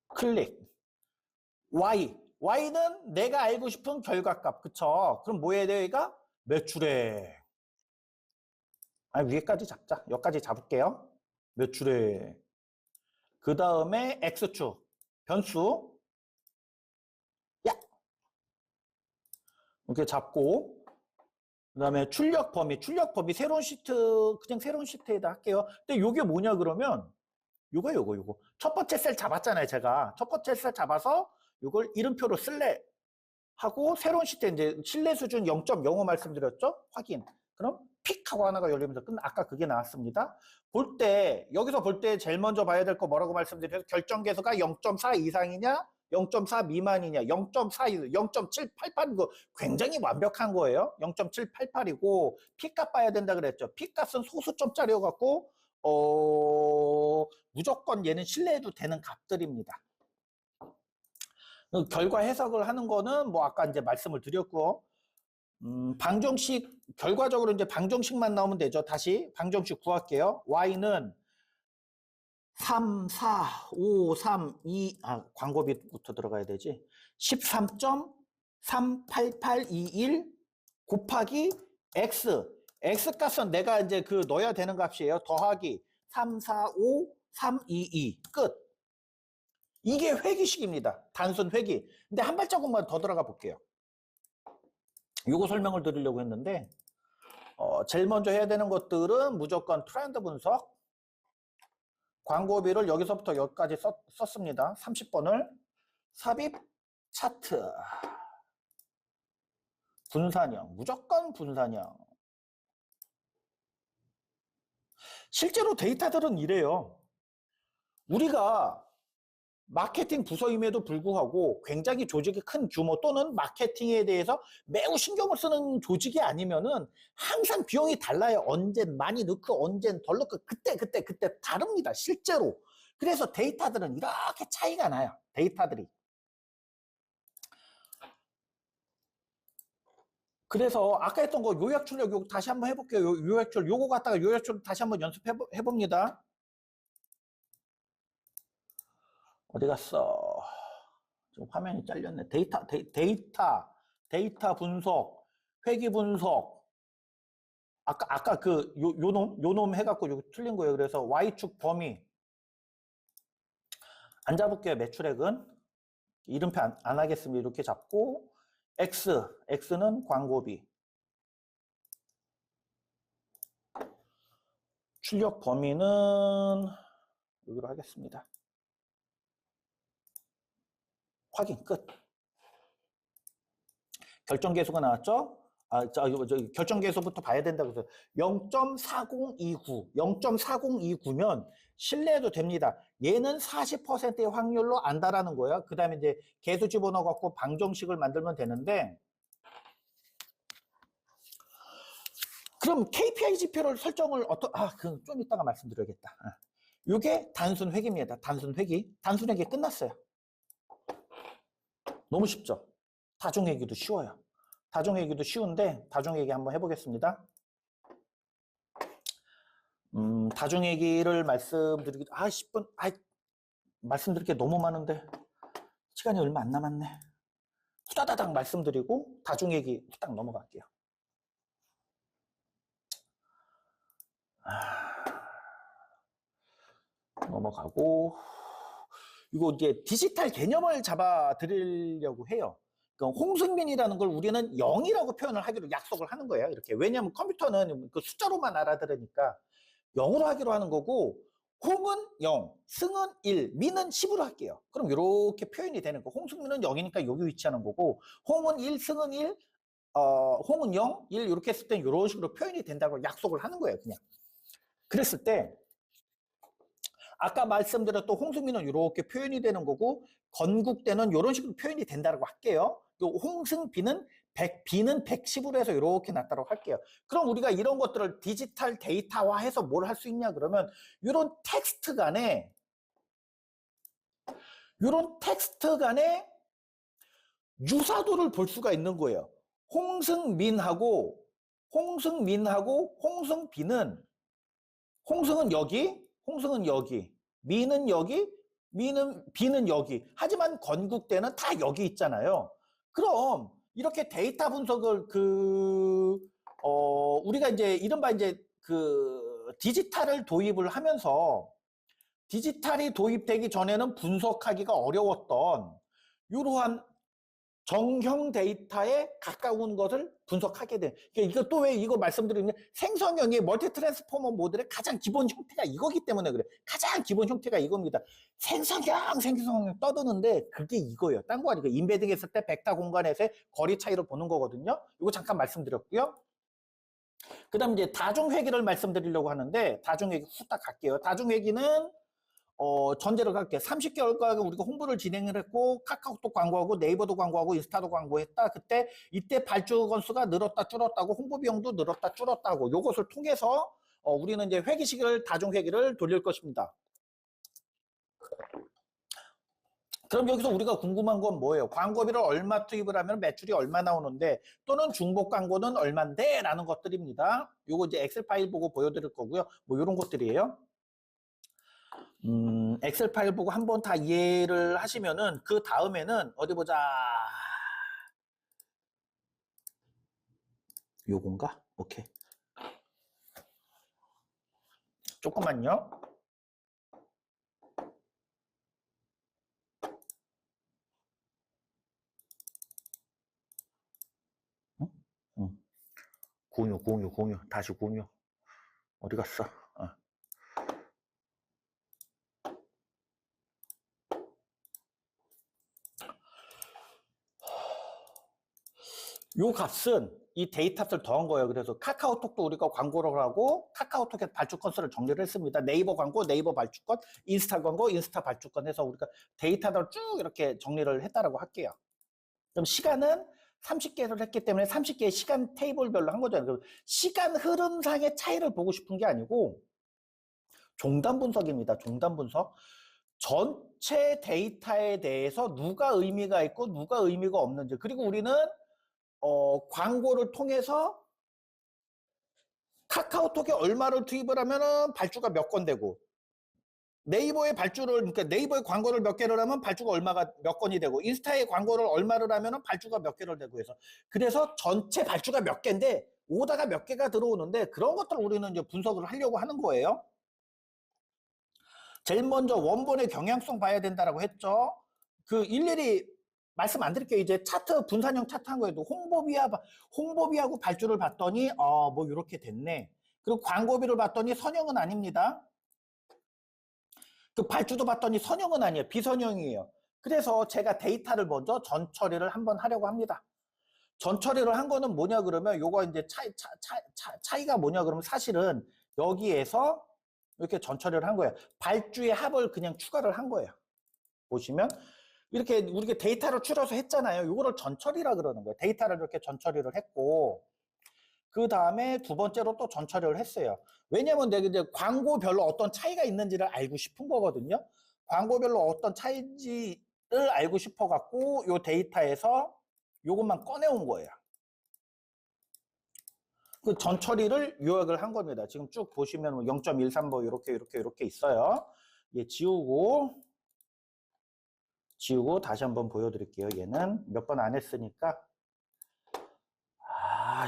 클릭. Y는 내가 알고 싶은 결과값. 그쵸? 그럼 뭐 해야 돼요, 얘가? 매출액. 위에까지 잡자. 여기까지 잡을게요. 매출액. 그 다음에 X축. 변수. 야! 이렇게 잡고. 그 다음에 출력 범위 새로운 시트, 그냥 새로운 시트에다 할게요. 근데 요게 뭐냐 그러면, 요거. 첫 번째 셀 잡았잖아요, 제가. 첫 번째 셀 잡아서 요걸 이름표로 쓸래 하고, 새로운 시트, 이제 신뢰 수준 0.05 말씀드렸죠? 확인. 그럼 픽 하고 하나가 열리면서 아까 그게 나왔습니다. 여기서 볼 때 제일 먼저 봐야 될 거 뭐라고 말씀드려요? 결정계수가 0.4 이상이냐? 0.4 미만이냐, 0.4, 0.788, 이거 굉장히 완벽한 거예요. 0.788이고, P값 봐야 된다 그랬죠. P값은 소수점짜리여갖고, 무조건 얘는 신뢰해도 되는 값들입니다. 결과 해석을 하는 거는 뭐 아까 이제 말씀을 드렸고, 방정식, 결과적으로 이제 방정식만 나오면 되죠. 다시 방정식 구할게요. Y는 3, 4, 5, 3, 2, 광고비부터 들어가야 되지. 13.38821 곱하기 X. X값은 내가 이제 넣어야 되는 값이에요. 더하기 3, 4, 5, 3, 2, 2. 끝. 이게 회귀식입니다. 단순 회귀. 근데 한 발자국만 더 들어가 볼게요. 요거 설명을 드리려고 했는데, 제일 먼저 해야 되는 것들은 무조건 트렌드 분석. 광고비를 여기서부터 여기까지 썼습니다. 30번을 삽입 차트 분산형, 무조건 분산형. 실제로 데이터들은 이래요. 우리가 마케팅 부서임에도 불구하고 굉장히 조직이 큰 규모 또는 마케팅에 대해서 매우 신경을 쓰는 조직이 아니면은 항상 비용이 달라요. 언젠 많이 넣고 언젠 덜 넣고 그때 다릅니다. 실제로. 그래서 데이터들은 이렇게 차이가 나요. 데이터들이. 그래서 아까 했던 거 요약 출력 요거 다시 한번 해볼게요. 요약 출력 요거 갖다가 요약 출력 다시 한번 연습해 봅니다. 어디 갔어? 지금 화면이 잘렸네. 데이터 분석, 회귀 분석. 아까 그 요놈 해갖고 요 틀린 거예요. 그래서 Y축 범위. 안 잡을게요. 매출액은. 이름표 안 하겠습니다. 이렇게 잡고 X는 광고비. 출력 범위는 여기로 하겠습니다. 확인 끝. 결정계수가 나왔죠? 결정계수부터 봐야 된다고 해서 0.4029, 0.4029면 신뢰해도 됩니다. 얘는 40%의 확률로 안다라는 거예요. 그 다음에 이제 계수 집어넣어 갖고 방정식을 만들면 되는데, 그럼 KPI 지표를 설정을 그건 좀 이따가 말씀드려야겠다. 이게 단순 회계입니다. 단순 회계. 단순 회계 끝났어요. 너무 쉽죠? 다중회계도 쉬워요. 다중회계도 쉬운데 다중회계 한번 해보겠습니다. 다중회계를 말씀드리기 10분 말씀드릴 게 너무 많은데 시간이 얼마 안 남았네. 후다다닥 말씀드리고 다중회계 후딱 넘어갈게요. 넘어가고 이거 이제 디지털 개념을 잡아 드리려고 해요. 그러니까 홍승민이라는 걸 우리는 0이라고 표현을 하기로 약속을 하는 거예요. 이렇게. 왜냐하면 컴퓨터는 그 숫자로만 알아들으니까 0으로 하기로 하는 거고, 홍은 0, 승은 1, 민은 10으로 할게요. 그럼 이렇게 표현이 되는 거. 홍승민은 0이니까 여기 위치하는 거고, 홍은 1, 승은 1, 홍은 0, 1 이렇게 했을 땐 이런 식으로 표현이 된다고 약속을 하는 거예요. 그냥. 그랬을 때 아까 말씀드렸던 홍승민은 이렇게 표현이 되는 거고, 건국대는 이런 식으로 표현이 된다고 할게요. 홍승비는 110으로 해서 이렇게 놨다고 할게요. 그럼 우리가 이런 것들을 디지털 데이터화해서 뭘 할 수 있냐 그러면 이런 텍스트 간에 유사도를 볼 수가 있는 거예요. 홍승민하고 홍승비는 홍승은 여기, 미는 여기, 비는 여기. 하지만 건국대는 다 여기 있잖아요. 그럼 이렇게 데이터 분석을 우리가 이제 이른바 이제 디지털을 도입을 하면서 디지털이 도입되기 전에는 분석하기가 어려웠던 이러한 정형 데이터에 가까운 것을 분석하게 돼. 그러니까 이것도 왜 이거 말씀드리면 생성형의 멀티 트랜스포머 모델의 가장 기본 형태가 이거기 때문에 그래. 가장 기본 형태가 이겁니다. 생성형 떠드는데 그게 이거예요. 딴 거 아니고 인베딩 했을 때 벡터 공간에서의 거리 차이를 보는 거거든요. 이거 잠깐 말씀드렸고요. 그 다음 이제 다중회계를 말씀드리려고 하는데 다중회계 후딱 갈게요. 다중회계는 전제를 갈게. 30개월간 우리가 홍보를 진행을 했고, 카카오톡 광고하고, 네이버도 광고하고, 인스타도 광고했다. 이때 발주 건수가 늘었다, 줄었다고, 홍보 비용도 늘었다, 줄었다고, 요것을 통해서, 우리는 이제 회계식을, 다중회계를 돌릴 것입니다. 그럼 여기서 우리가 궁금한 건 뭐예요? 광고비를 얼마 투입을 하면 매출이 얼마 나오는데, 또는 중복 광고는 얼만데? 라는 것들입니다. 요거 이제 엑셀 파일 보고 보여드릴 거고요. 뭐, 요런 것들이에요. 엑셀 파일 보고 한번 다 이해를 하시면은 그 다음에는 어디 보자. 요건가? 오케이. 조금만요. 응? 응. 공유. 다시 공유. 어디 갔어? 요 값은 이 데이터를 더한 거예요. 그래서 카카오톡도 우리가 광고를 하고 카카오톡에 발주 건수를 정리를 했습니다. 네이버 광고, 네이버 발주권, 인스타 광고, 인스타 발주권 해서 우리가 데이터를 쭉 이렇게 정리를 했다라고 할게요. 그럼 시간은 30개를 했기 때문에 30개의 시간 테이블별로 한 거잖아요. 그럼 시간 흐름상의 차이를 보고 싶은 게 아니고 종단 분석입니다. 종단 분석. 전체 데이터에 대해서 누가 의미가 있고 누가 의미가 없는지, 그리고 우리는 광고를 통해서 카카오톡에 얼마를 투입을 하면은 발주가 몇 건 되고, 네이버에 그러니까 네이버에 광고를 몇 개를 하면 발주가 얼마가 몇 건이 되고, 인스타에 광고를 얼마를 하면은 발주가 몇 개를 되고 해서, 그래서 전체 발주가 몇 개인데 오다가 몇 개가 들어오는데, 그런 것들을 우리는 이제 분석을 하려고 하는 거예요. 제일 먼저 원본의 경향성 봐야 된다라고 했죠. 그 일일이 말씀 안 드릴게요. 이제 차트, 분산형 차트 한 거에도 홍보비하고 발주를 봤더니 뭐 이렇게 됐네. 그리고 광고비를 봤더니 선형은 아닙니다. 그 발주도 봤더니 선형은 아니에요. 비선형이에요. 그래서 제가 데이터를 먼저 전 처리를 한번 하려고 합니다. 전 처리를 한 거는 뭐냐 그러면, 요거 이제 차이가 뭐냐 그러면, 사실은 여기에서 이렇게 전 처리를 한 거예요. 발주의 합을 그냥 추가를 한 거예요. 보시면 이렇게 우리가 데이터를 추려서 했잖아요. 이거를 전 처리라 그러는 거예요. 데이터를 이렇게 전 처리를 했고, 그 다음에 두 번째로 또 전 처리를 했어요. 왜냐면 내가 이제 광고별로 어떤 차이가 있는지를 알고 싶은 거거든요. 광고별로 어떤 차이인지를 알고 싶어 갖고 요 데이터에서 요것만 꺼내온 거예요. 그 전 처리를 요약을 한 겁니다. 지금 쭉 보시면 0.13뭐 이렇게 있어요. 예, 지우고 다시 한번 보여드릴게요. 얘는 몇 번 안 했으니까.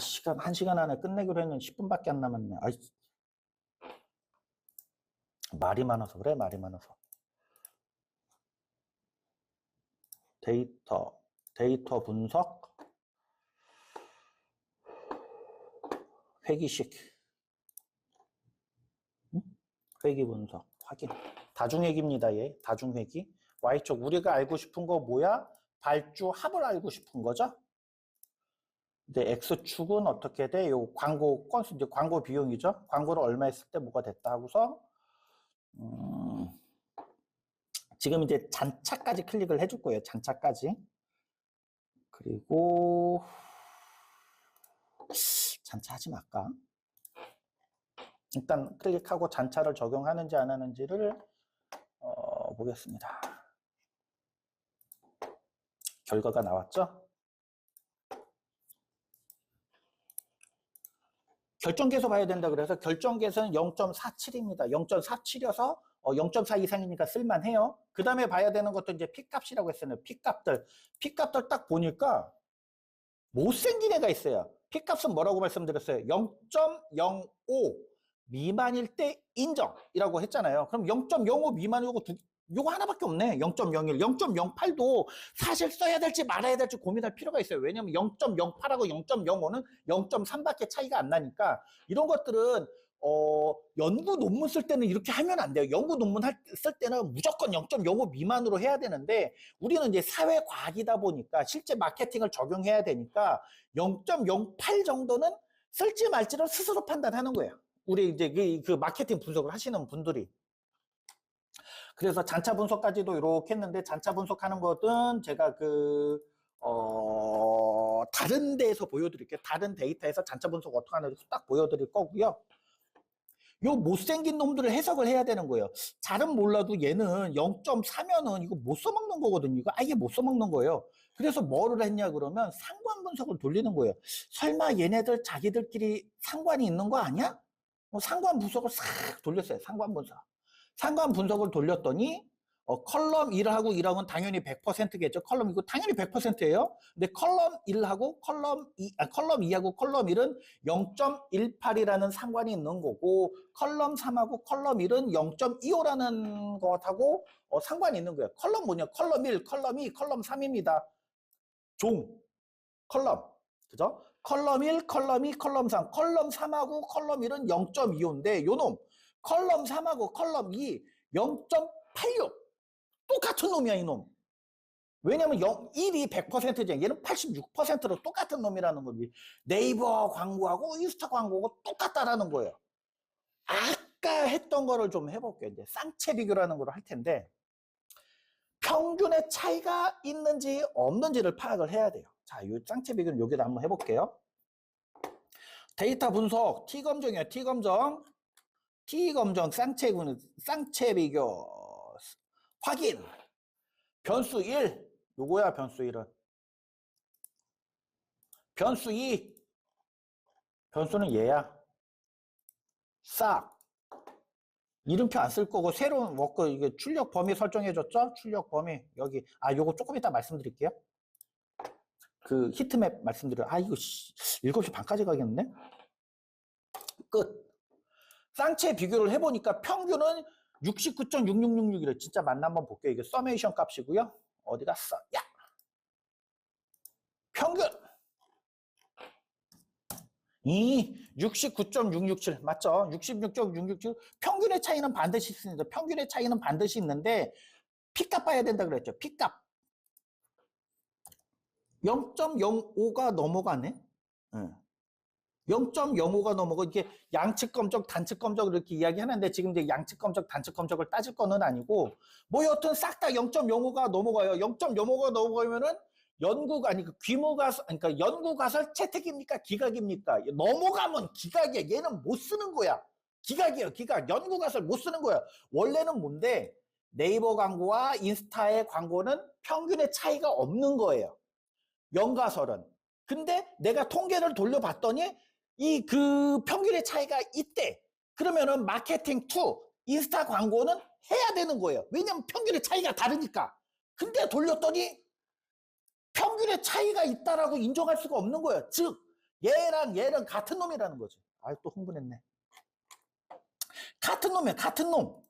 시간 1시간 안에 끝내기로 했는데 10분밖에 안 남았네. 말이 많아서 그래, 말이 많아서. 데이터 분석, 회기식, 회기 분석, 확인. 다중회기입니다. 얘 다중회기. Y쪽 우리가 알고 싶은 거 뭐야? 발주 합을 알고 싶은 거죠. 근데 X축은 어떻게 돼? 요 광고 건수, 이제 광고 비용이죠. 광고를 얼마 했을 때 뭐가 됐다 하고서 지금 이제 잔차까지 클릭을 해줄 거예요. 잔차까지. 그리고 잔차 하지 말까? 일단 클릭하고 잔차를 적용하는지 안 하는지를 보겠습니다. 결과가 나왔죠? 결정계수 봐야 된다 그래서 결정계수는 0.47입니다. 0.47이어서 0.4 이상이니까 쓸만해요. 그 다음에 봐야 되는 것도 이제 P값이라고 했어요. P값들 딱 보니까 못생긴 애가 있어요. P값은 뭐라고 말씀드렸어요? 0.05 미만일 때 인정이라고 했잖아요. 그럼 0.05 미만이고 요거 하나밖에 없네. 0.01, 0.08도 사실 써야 될지 말아야 될지 고민할 필요가 있어요. 왜냐면 0.08하고 0.05는 0.3밖에 차이가 안 나니까, 이런 것들은 연구 논문 쓸 때는 이렇게 하면 안 돼요. 연구 논문 쓸 때는 무조건 0.05 미만으로 해야 되는데, 우리는 이제 사회과학이다 보니까 실제 마케팅을 적용해야 되니까 0.08 정도는 쓸지 말지를 스스로 판단하는 거예요. 우리 이제 그 마케팅 분석을 하시는 분들이. 그래서 잔차 분석까지도 이렇게 했는데, 잔차 분석하는 것은 제가 다른 데에서 보여드릴게요. 다른 데이터에서 잔차 분석 어떻게 하는지 딱 보여드릴 거고요. 요 못생긴 놈들을 해석을 해야 되는 거예요. 잘은 몰라도 얘는 0.4면은 이거 못 써먹는 거거든요. 이거 아예 못 써먹는 거예요. 그래서 뭐를 했냐 그러면 상관 분석을 돌리는 거예요. 설마 얘네들 자기들끼리 상관이 있는 거 아니야? 상관 분석을 싹 돌렸어요. 상관 분석을 돌렸더니 컬럼 1하고 1하고는 당연히 100%겠죠. 컬럼 이거 당연히 100%예요. 근데 컬럼 1하고 컬럼 2하고 컬럼 1은 0.18이라는 상관이 있는 거고, 컬럼 3하고 컬럼 1은 0.25라는 것하고 상관이 있는 거예요. 컬럼 뭐냐? 컬럼 1, 컬럼 2, 컬럼 3입니다. 컬럼. 그죠? 컬럼 1, 컬럼 2, 컬럼 3. 컬럼 3하고 컬럼 1은 0.25인데 요놈 컬럼 3하고 컬럼 2 0.86. 똑같은 놈이야, 이놈. 왜냐면 1이 100%잖아. 얘는 86%로 똑같은 놈이라는 거지. 네이버 광고하고 인스타 광고가 똑같다라는 거예요. 아까 했던 거를 좀 해볼게요. 이제 쌍체 비교라는 걸 할 텐데, 평균의 차이가 있는지 없는지를 파악을 해야 돼요. 자, 이 쌍체 비교는 여기다 한번 해볼게요. 데이터 분석, T검정이에요. T검정. T검정, 쌍체 비교. 확인. 변수 1. 요거야, 변수 1은. 변수 2. 변수는 얘야. 싹. 이름표 안 쓸 거고, 새로운 워크, 이게 출력 범위 설정해줬죠? 출력 범위. 여기. 아, 요거 조금 이따 말씀드릴게요. 그 히트맵 말씀드려요. 아, 이거 7시 반까지 가겠네? 끝. 쌍체 비교를 해보니까 평균은 69.6666이래. 진짜 맞나 한번 볼게요. 이게 서메이션 값이고요. 어디 갔어? 야! 평균! 이 69.667 맞죠? 66.667 평균의 차이는 반드시 있습니다. 평균의 차이는 반드시 있는데 P값 봐야 된다 그랬죠. P값 0.05가 넘어가네. 0.05가 넘어가. 이게 양측 검적, 단측 검적 이렇게 이야기하는데 지금 이제 양측 검적, 단측 검적을 따질 거는 아니고 뭐 여튼 싹 다 0.05가 넘어가요. 0.05가 넘어가면은 귀무가설, 그러니까 연구가설 채택입니까? 기각입니까? 넘어가면 기각이야. 얘는 못 쓰는 거야. 기각이에요. 기각. 연구가설 못 쓰는 거야. 원래는 뭔데? 네이버 광고와 인스타의 광고는 평균의 차이가 없는 거예요. 연가설은. 근데 내가 통계를 돌려봤더니 그 평균의 차이가 있대. 그러면은 마케팅 2, 인스타 광고는 해야 되는 거예요. 왜냐면 평균의 차이가 다르니까. 근데 돌렸더니 평균의 차이가 있다라고 인정할 수가 없는 거예요. 즉 얘랑 얘는 같은 놈이라는 거지. 아, 또 흥분했네. 같은 놈이야. 같은 놈.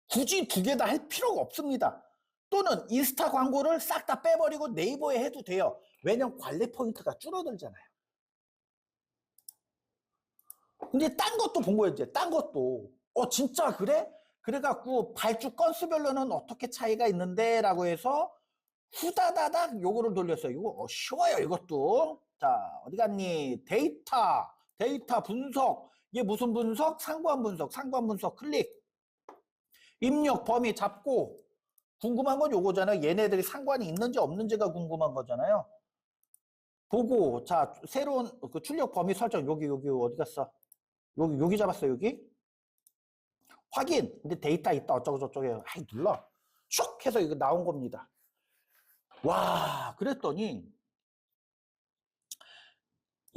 굳이 두 개 다 할 필요가 없습니다. 또는 인스타 광고를 싹 다 빼버리고 네이버에 해도 돼요. 왜냐면 관리 포인트가 줄어들잖아요. 근데 딴 것도 본 거예요. 이제 딴 것도 진짜 그래? 그래갖고 발주 건수별로는 어떻게 차이가 있는데 라고 해서 후다다닥 요거를 돌렸어요. 이거 쉬워요. 이것도. 자, 어디 갔니? 데이터 분석. 이게 무슨 분석? 상관 분석 클릭. 입력 범위 잡고. 궁금한 건 요거잖아요. 얘네들이 상관이 있는지 없는지가 궁금한 거잖아요. 보고, 자, 새로운 그 출력 범위 설정. 여기 어디 갔어? 여기 잡았어, 여기. 확인. 근데 데이터 있다, 어쩌고저쩌고 해요. 아이, 눌러. 슉 해서 이거 나온 겁니다. 와, 그랬더니,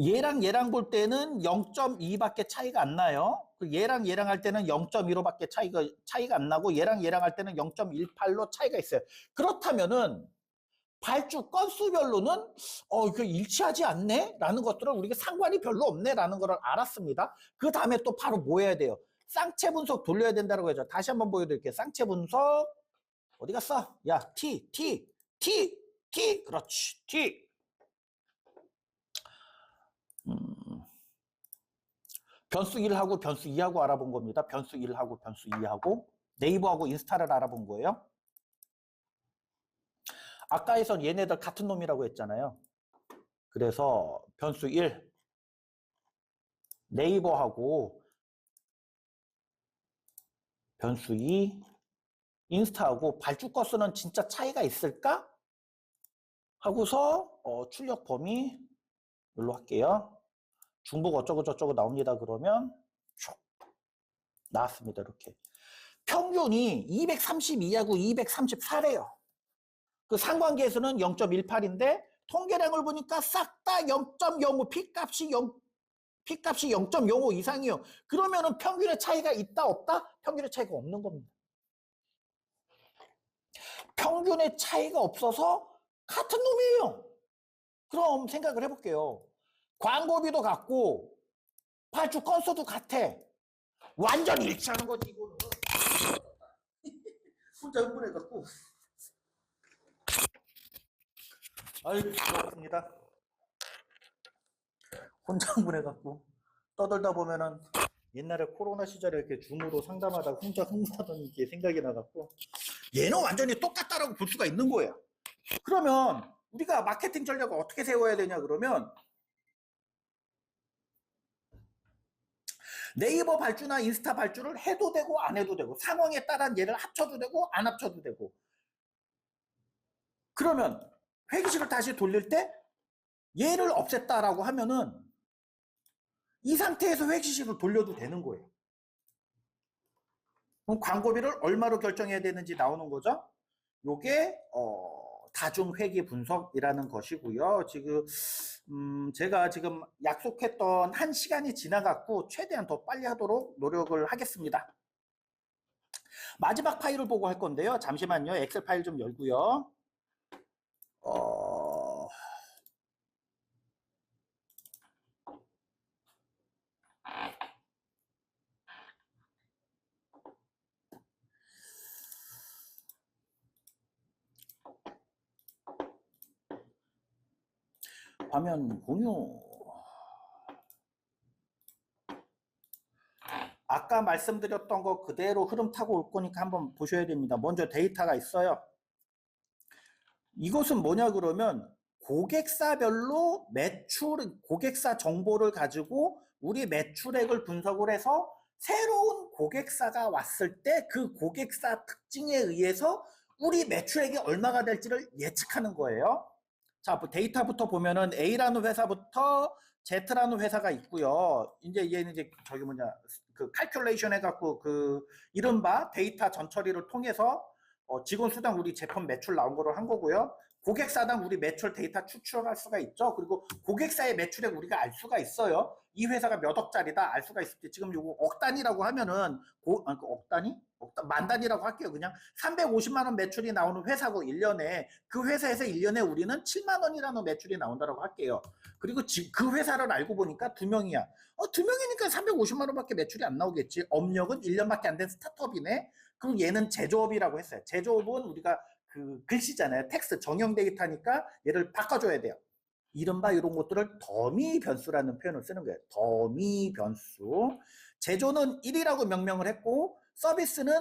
얘랑 볼 때는 0.2밖에 차이가 안 나요. 얘랑 할 때는 0.15밖에 차이가 안 나고, 얘랑 할 때는 0.18로 차이가 있어요. 그렇다면은, 발주 건수별로는 이거 일치하지 않네? 라는 것들을 우리가 상관이 별로 없네? 라는 걸 알았습니다. 그 다음에 또 바로 뭐 해야 돼요? 쌍체 분석 돌려야 된다고 하죠. 다시 한번 보여드릴게요. 쌍체 분석 어디 갔어? 야, T 그렇지, T. 변수 1하고 변수 2하고 알아본 겁니다. 변수 1하고 변수 2하고 네이버하고 인스타를 알아본 거예요. 아까에선 얘네들 같은 놈이라고 했잖아요. 그래서 변수 1 네이버하고 변수 2 인스타하고 발주 건수는 진짜 차이가 있을까? 하고서 출력 범위 여기로 할게요. 중복 어쩌고 나옵니다. 그러면 슉 나왔습니다. 이렇게 평균이 232하고 234래요. 그 상관계에서는 0.18인데 통계량을 보니까 싹 다 0.05 P값이 0.05 이상이에요. 그러면은 평균의 차이가 있다 없다? 평균의 차이가 없는 겁니다. 평균의 차이가 없어서 같은 놈이에요. 그럼 생각을 해볼게요. 광고비도 같고 발주 건수도 같아. 완전 일치하는 거지 이거는. 혼자 흥분해갖고. 아유, 그렇습니다. 혼자 흥분해갖고 떠들다 보면은 옛날에 코로나 시절에 이렇게 줌으로 상담하다가 혼자 흥분하던 게 생각이 나갖고 얘는 완전히 똑같다라고 볼 수가 있는 거예요. 그러면 우리가 마케팅 전략을 어떻게 세워야 되냐 그러면 네이버 발주나 인스타 발주를 해도 되고 안 해도 되고 상황에 따라 얘를 합쳐도 되고 안 합쳐도 되고 그러면 회기식을 다시 돌릴 때 얘를 없앴다라고 하면은 이 상태에서 회기식을 돌려도 되는 거예요. 그럼 광고비를 얼마로 결정해야 되는지 나오는 거죠. 요게 다중회계 분석이라는 것이고요. 지금 제가 지금 약속했던 1시간이 지나갔고 최대한 더 빨리 하도록 노력을 하겠습니다. 마지막 파일을 보고 할 건데요. 잠시만요. 엑셀 파일 좀 열고요. 화면 공유. 아까 말씀드렸던 거 그대로 흐름 타고 올 거니까 한번 보셔야 됩니다. 먼저 데이터가 있어요. 이것은 뭐냐 그러면 고객사별로 고객사 정보를 가지고 우리 매출액을 분석을 해서 새로운 고객사가 왔을 때 그 고객사 특징에 의해서 우리 매출액이 얼마가 될지를 예측하는 거예요. 자, 데이터부터 보면은 A라는 회사부터 Z라는 회사가 있고요. 이제 얘는 이제 저기 뭐냐 그 칼큘레이션 해갖고 그 이른바 데이터 전처리를 통해서 직원 수당 우리 제품 매출 나온 거로 한 거고요. 고객사당 우리 매출 데이터 추출할 수가 있죠. 그리고 고객사의 매출액 우리가 알 수가 있어요. 이 회사가 몇 억짜리다 알 수가 있을 때 지금 요거 억 단위라고 하면은 억 단위? 만 단위라고 할게요. 그냥 350만 원 매출이 나오는 회사고 1년에 그 회사에서 1년에 우리는 7만 원이라는 매출이 나온다고 할게요. 그리고 그 회사를 알고 보니까 2명이야. 2명이니까 350만 원밖에 매출이 안 나오겠지. 업력은 1년밖에 안 된 스타트업이네. 그럼 얘는 제조업이라고 했어요. 제조업은 우리가 그 글씨잖아요. 텍스트 정형 데이터니까 얘를 바꿔줘야 돼요. 이른바 이런 것들을 더미 변수라는 표현을 쓰는 거예요. 더미 변수. 제조는 1이라고 명명을 했고 서비스는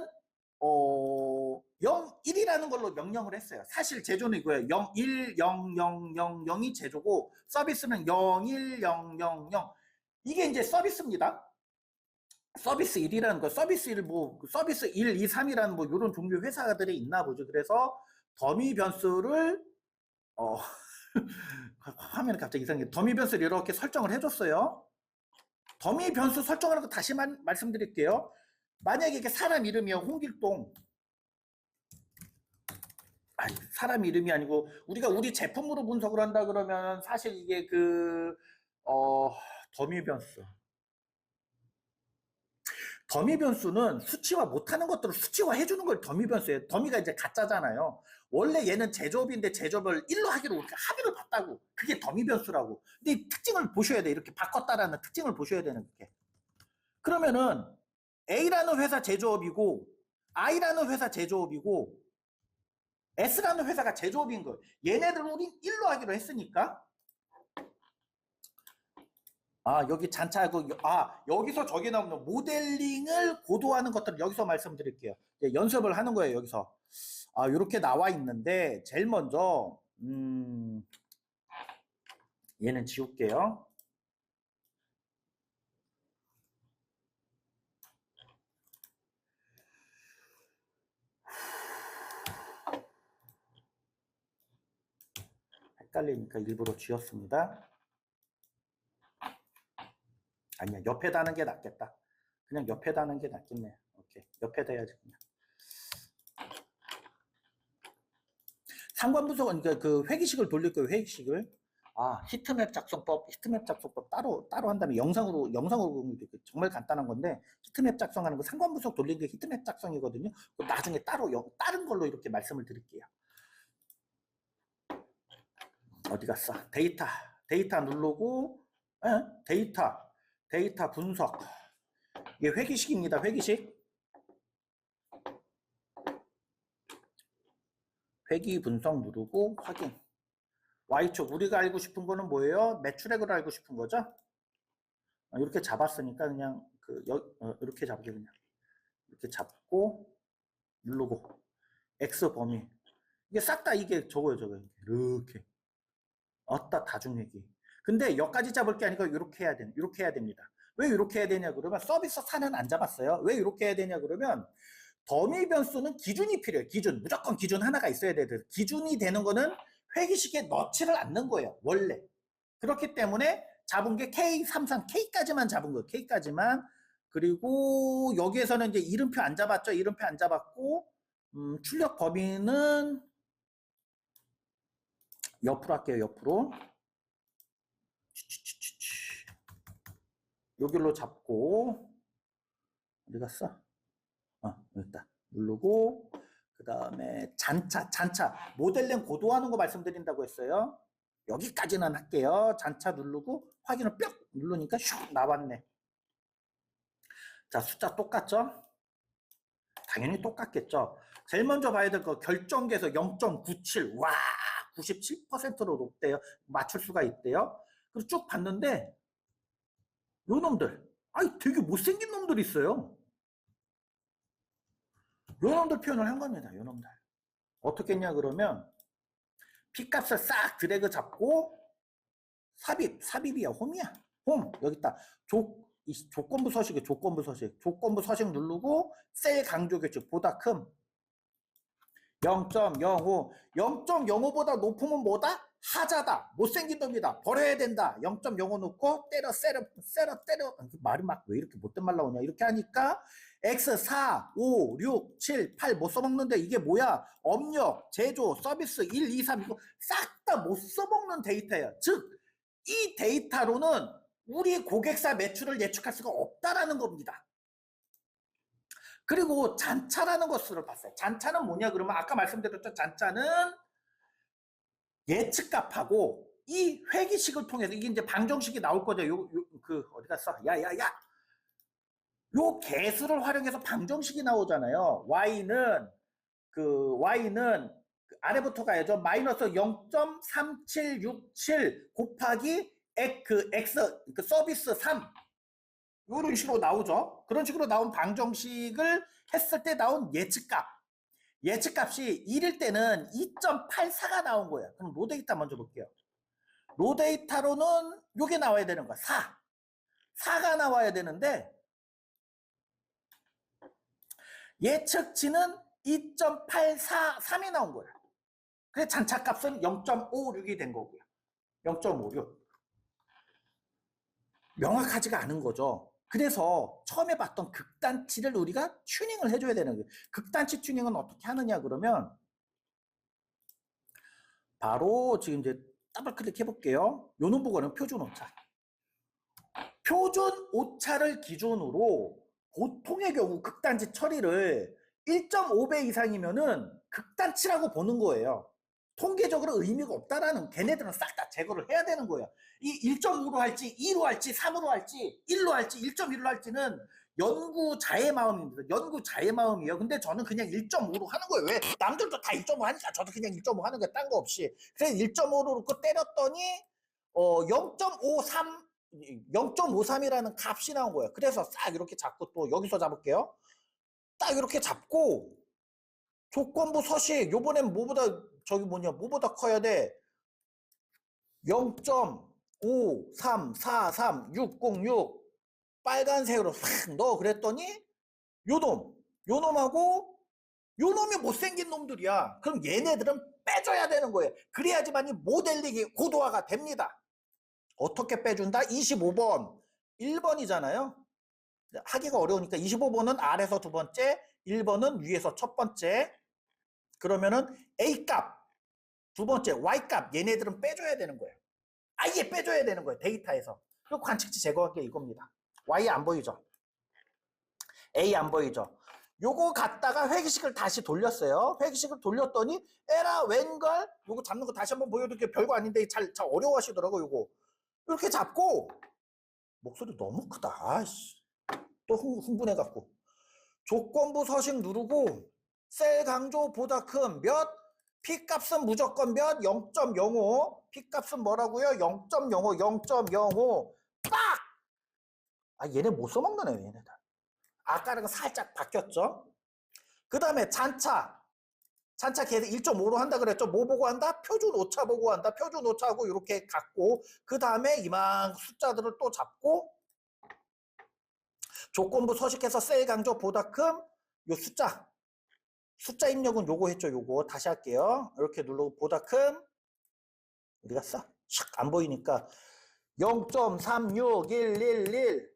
0, 1이라는 걸로 명령을 했어요. 사실 제조는 이거예요. 0, 1, 0, 0, 0, 0이 제조고 서비스는 0, 1, 0, 0, 0. 이게 이제 서비스입니다. 서비스 1이라는 거, 서비스 1, 서비스 1, 2, 3이라는 이런 종류 회사들이 있나 보죠. 그래서 더미 변수를, 화면이 갑자기 이상해. 더미 변수를 이렇게 설정을 해줬어요. 더미 변수 설정하는 거 다시 말씀드릴게요. 만약에 이게 사람 이름이요, 홍길동. 사람 이름이 아니고, 우리가 우리 제품으로 분석을 한다 그러면 사실 이게 더미 변수. 더미 변수는 수치화 못하는 것들을 수치화해주는 걸 더미 변수예요. 더미가 이제 가짜잖아요. 원래 얘는 제조업인데 제조업을 1로 하기로 우리가 합의를 봤다고. 그게 더미 변수라고. 근데 이 특징을 보셔야 돼. 이렇게 바꿨다라는 특징을 보셔야 되는 게. 그러면은 A라는 회사 제조업이고 I라는 회사 제조업이고 S라는 회사가 제조업인 거예요. 얘네들은 우린 1로 하기로 했으니까 여기 잔차, 여기서 저기 나오는 모델링을 고도화하는 것들을 여기서 말씀드릴게요. 연습을 하는 거예요, 여기서. 이렇게 나와 있는데, 제일 먼저, 얘는 지울게요. 헷갈리니까 일부러 지웠습니다. 아니야, 옆에다 하는 게 낫겠다. 그냥 옆에다 하는 게 낫겠네. 오케이. 옆에다 해야지, 그냥. 상관분석은 그 회기식을 돌릴 거예요, 회기식을. 히트맵 작성법 따로 한다면 영상으로 정말 간단한 건데, 히트맵 작성하는 거 상관분석 돌리는 게 히트맵 작성이거든요. 나중에 다른 걸로 이렇게 말씀을 드릴게요. 어디 갔어? 데이터 누르고, 데이터 분석. 이게 회기식입니다, 회기식. 회기 분석 누르고 확인. Y축, 우리가 알고 싶은 거는 뭐예요? 매출액을 알고 싶은 거죠? 이렇게 잡았으니까 그냥 이렇게 잡게 그냥. 이렇게 잡고 누르고 X 범위. 이게 싹 다 이게 저거예요. 이렇게. 어따 다중회계. 근데 여기까지 잡을 게 아니고 이렇게 해야 돼. 이렇게 해야 됩니다. 왜 이렇게 해야 되냐 그러면 서비스 4는 안 잡았어요. 왜 이렇게 해야 되냐 그러면 더미 변수는 기준이 필요해요. 기준. 무조건 기준 하나가 있어야 돼요. 기준이 되는 거는 회계식에 넣지를 않는 거예요. 원래. 그렇기 때문에 잡은 게 K33, K까지만 잡은 거예요. K까지만. 그리고 여기에서는 이제 이름표 안 잡았죠. 이름표 안 잡았고 출력 범위는 옆으로 할게요. 옆으로. 여기로 잡고 어디 갔어? 여기 있다. 누르고 그 다음에 잔차 모델링 고도하는 거 말씀드린다고 했어요. 여기까지는 할게요. 잔차 누르고 확인을 뿅 누르니까 슉 나왔네. 자, 숫자 똑같죠? 당연히 똑같겠죠. 제일 먼저 봐야 될 거 결정계에서 0.97. 와, 97%로 높대요. 맞출 수가 있대요. 그리고 쭉 봤는데 요 놈들, 아니 되게 못생긴 놈들이 있어요. 요 놈들 표현을 한 겁니다. 요 놈들. 어떻게 했냐 그러면 P값을 싹 드래그 잡고 삽입이야. 홈이야. 홈 여기 있다. 조건부 서식이 조건부 서식 누르고 셀 강조 규칙 보다 큼 0.05 0.05보다 높으면 뭐다? 하자다. 못생긴 놈이다. 버려야 된다. 0.05 놓고 때려 말이 막 왜 이렇게 못된 말 나오냐 이렇게 하니까 X 4 5 6 7 8 못 써먹는데 이게 뭐야? 업력 제조 서비스 1 2 3 이거 싹 다 못 써먹는 데이터예요. 즉 이 데이터로는 우리 고객사 매출을 예측할 수가 없다라는 겁니다. 그리고 잔차라는 것을 봤어요. 잔차는 뭐냐 그러면 아까 말씀드렸죠. 잔차는 예측값하고 이 회기식을 통해서 이게 이제 방정식이 나올 거죠. 어디 갔어? 야야야. 요 개수를 활용해서 방정식이 나오잖아요. y는 아래부터 가야죠. 마이너스 0.3767 곱하기 x 서비스 3 이런 식으로 나오죠. 그런 식으로 나온 방정식을 했을 때 나온 예측값이 1일 때는 2.84가 나온 거예요. 그럼 로데이터 먼저 볼게요. 로데이터로는 이게 나와야 되는 거야. 4가 나와야 되는데 예측치는 2.843이 나온 거예요. 그래서 잔차값은 0.56이 된 거고요. 0.56. 명확하지가 않은 거죠. 그래서 처음에 봤던 극단치를 우리가 튜닝을 해줘야 되는 거예요. 극단치 튜닝은 어떻게 하느냐 그러면 바로 지금 이제 더블 클릭 해볼게요. 요 놈보고는 표준 오차. 표준 오차를 기준으로 보통의 경우 극단치 처리를 1.5배 이상이면은 극단치라고 보는 거예요. 통계적으로 의미가 없다라는 걔네들은 싹 다 제거를 해야 되는 거예요. 이 1.5로 할지 2로 할지 3으로 할지 1로 할지 1.1로 할지는 연구자의 마음입니다. 연구자의 마음이에요. 근데 저는 그냥 1.5로 하는 거예요. 왜? 남들도 다 1.5 하니까 저도 그냥 1.5 하는 거예요. 딴 거 없이. 그래서 1.5로 놓고 때렸더니 0.53이라는 값이 나온 거예요. 그래서 싹 이렇게 잡고 또 여기서 잡을게요. 딱 이렇게 잡고 조건부 서식 요번엔 뭐보다 커야 돼. 0.5343606 빨간색으로 싹 넣어 그랬더니 요놈하고 요놈이 못생긴 놈들이야. 그럼 얘네들은 빼줘야 되는 거예요. 그래야지만이 모델링이 고도화가 됩니다. 어떻게 빼준다? 25번 1번이잖아요. 하기가 어려우니까 25번은 아래서 두 번째 1번은 위에서 첫 번째. 그러면은 A값 두 번째 Y값 얘네들은 빼줘야 되는 거예요. 아예 빼줘야 되는 거예요. 데이터에서. 그리고 관측치 제거한 게 이겁니다. Y 안 보이죠? A 안 보이죠? 요거 갖다가 회기식을 다시 돌렸어요. 회기식을 돌렸더니 에라 웬걸? 요거 잡는 거 다시 한번 보여드릴게요. 별거 아닌데 잘 어려워하시더라고 요거. 이렇게 잡고 목소리 너무 크다. 아이씨. 또 흥분해갖고 조건부 서식 누르고 셀 강조 보다 큰 몇 P값은 무조건 몇 0.05 P값은 뭐라고요? 0.05 0.05 빡! 아 얘네 못 써먹는 애요 얘네들. 아까랑 살짝 바뀌었죠. 그 다음에 잔차 잔차 계속 1.5로 한다 그랬죠. 뭐 보고 한다? 표준 오차 보고 한다. 표준 오차하고 이렇게 갖고 그 다음에 이만 숫자들을 또 잡고 조건부 서식해서 셀 강조 보다큼 요 숫자 입력은 요거 했죠. 요거 다시 할게요. 이렇게 누르고 보다큼 어디 갔어? 샥 안 보이니까 0.36111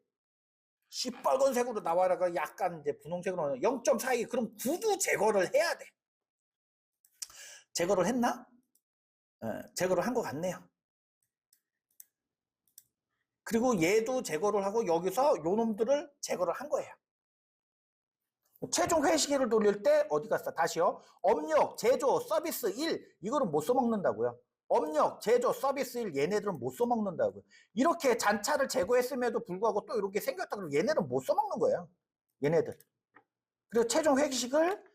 시뻘건색으로 나와라가 약간 이제 분홍색으로 0.42 그럼 구두 제거를 해야 돼. 제거를 했나? 제거를 한 것 같네요. 그리고 얘도 제거를 하고 여기서 요 놈들을 제거를 한 거예요. 최종 회시기를 돌릴 때 어디 갔어? 다시요. 업력, 제조, 서비스 1 이거는 못 써먹는다고요. 업력, 제조, 서비스 1 얘네들은 못 써먹는다고요. 이렇게 잔차를 제거했음에도 불구하고 또 이렇게 생겼다 그러면 얘네는 못 써먹는 거예요. 얘네들. 그리고 최종 회기식을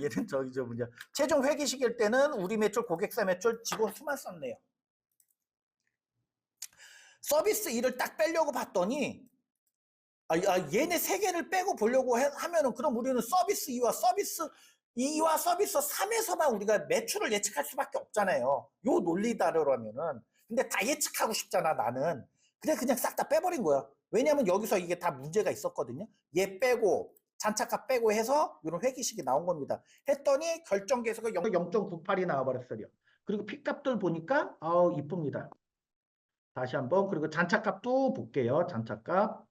얘는 저기 저 뭐냐 최종 회기식일 때는 우리 매출, 고객사 매출, 직원 수만 썼네요. 서비스 1을 딱 빼려고 봤더니 얘네 세 개를 빼고 보려고 하면은 그럼 우리는 서비스 2와 서비스 2와 서비스 3에서만 우리가 매출을 예측할 수밖에 없잖아요. 요 논리다르라면은. 근데 다 예측하고 싶잖아 나는. 그냥 싹 다 빼버린 거야. 왜냐면 여기서 이게 다 문제가 있었거든요. 얘 빼고 잔차값 빼고 해서 이런 회기식이 나온 겁니다. 했더니 결정계수가 0.98이 나와버렸어요. 그리고 P값들 보니까 이쁩니다. 다시 한번 그리고 잔차값도 볼게요. 잔차값.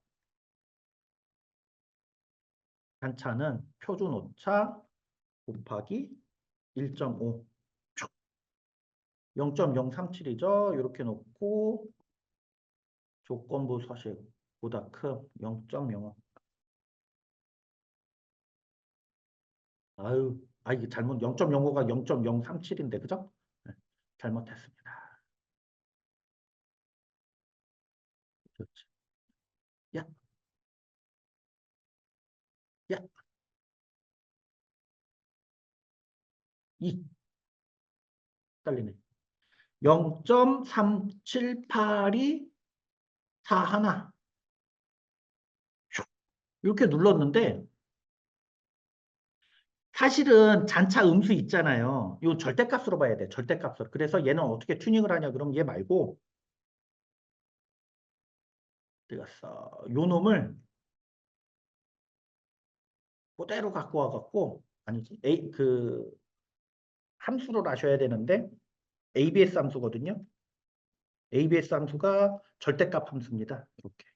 잔차는 표준 오차 곱하기 1.5 0.037이죠. 이렇게 놓고 조건부 서식 보다 큰 0.05 이게 잘못 0.05가 0.037인데 그죠? 네, 잘못했습니다. 그렇지. 야, 야, 2 딸리네. 0.378이 41 이렇게 눌렀는데 사실은 잔차 음수 있잖아요. 이거 절대값으로 봐야 돼. 절대값으로. 그래서 얘는 어떻게 튜닝을 하냐 그럼 얘 말고 요 놈을 그대로 갖고 와갖고 아니지 함수로 하셔야 되는데 ABS 함수거든요. ABS 함수가 절대값 함수입니다. 이렇게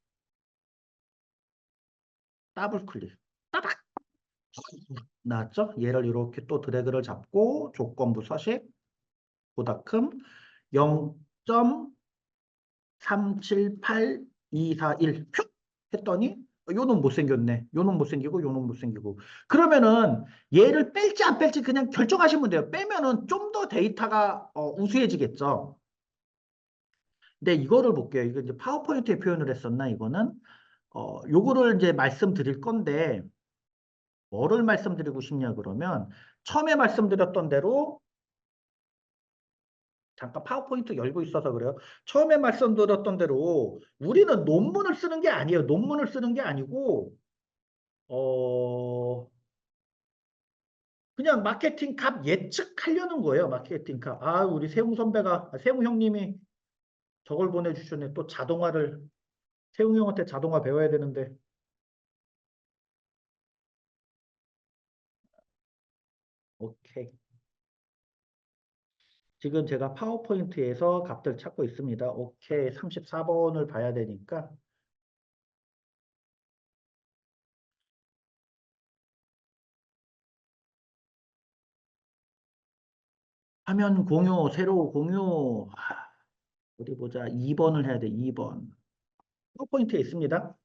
더블 클릭 따박 나왔죠? 얘를 이렇게 또 드래그를 잡고 조건부 서식 보다 큰 0.378241 표 했더니 요놈 못생겼네. 요놈 못생기고 요놈 못생기고. 그러면은 얘를 뺄지 안 뺄지 그냥 결정하시면 돼요. 빼면은 좀 더 데이터가 우수해지겠죠. 근데 이거를 볼게요. 이거 이제 파워포인트에 표현을 했었나 이거는? 요거를 이제 말씀드릴 건데 뭐를 말씀드리고 싶냐 그러면 처음에 말씀드렸던 대로 잠깐 파워포인트 열고 있어서 그래요. 처음에 말씀드렸던 대로 우리는 논문을 쓰는 게 아니에요. 논문을 쓰는 게 아니고 그냥 마케팅 값 예측하려는 거예요. 마케팅 값. 우리 세웅 선배가 세웅 형님이 저걸 보내주셨네. 또 자동화를 세웅 형한테 자동화 배워야 되는데 오케이. 지금 제가 파워포인트에서 값들 찾고 있습니다. 오케이. 34번을 봐야 되니까 화면 공유, 새로 공유. 어디 보자. 2번을 해야 돼. 2번. 파워포인트에 있습니다.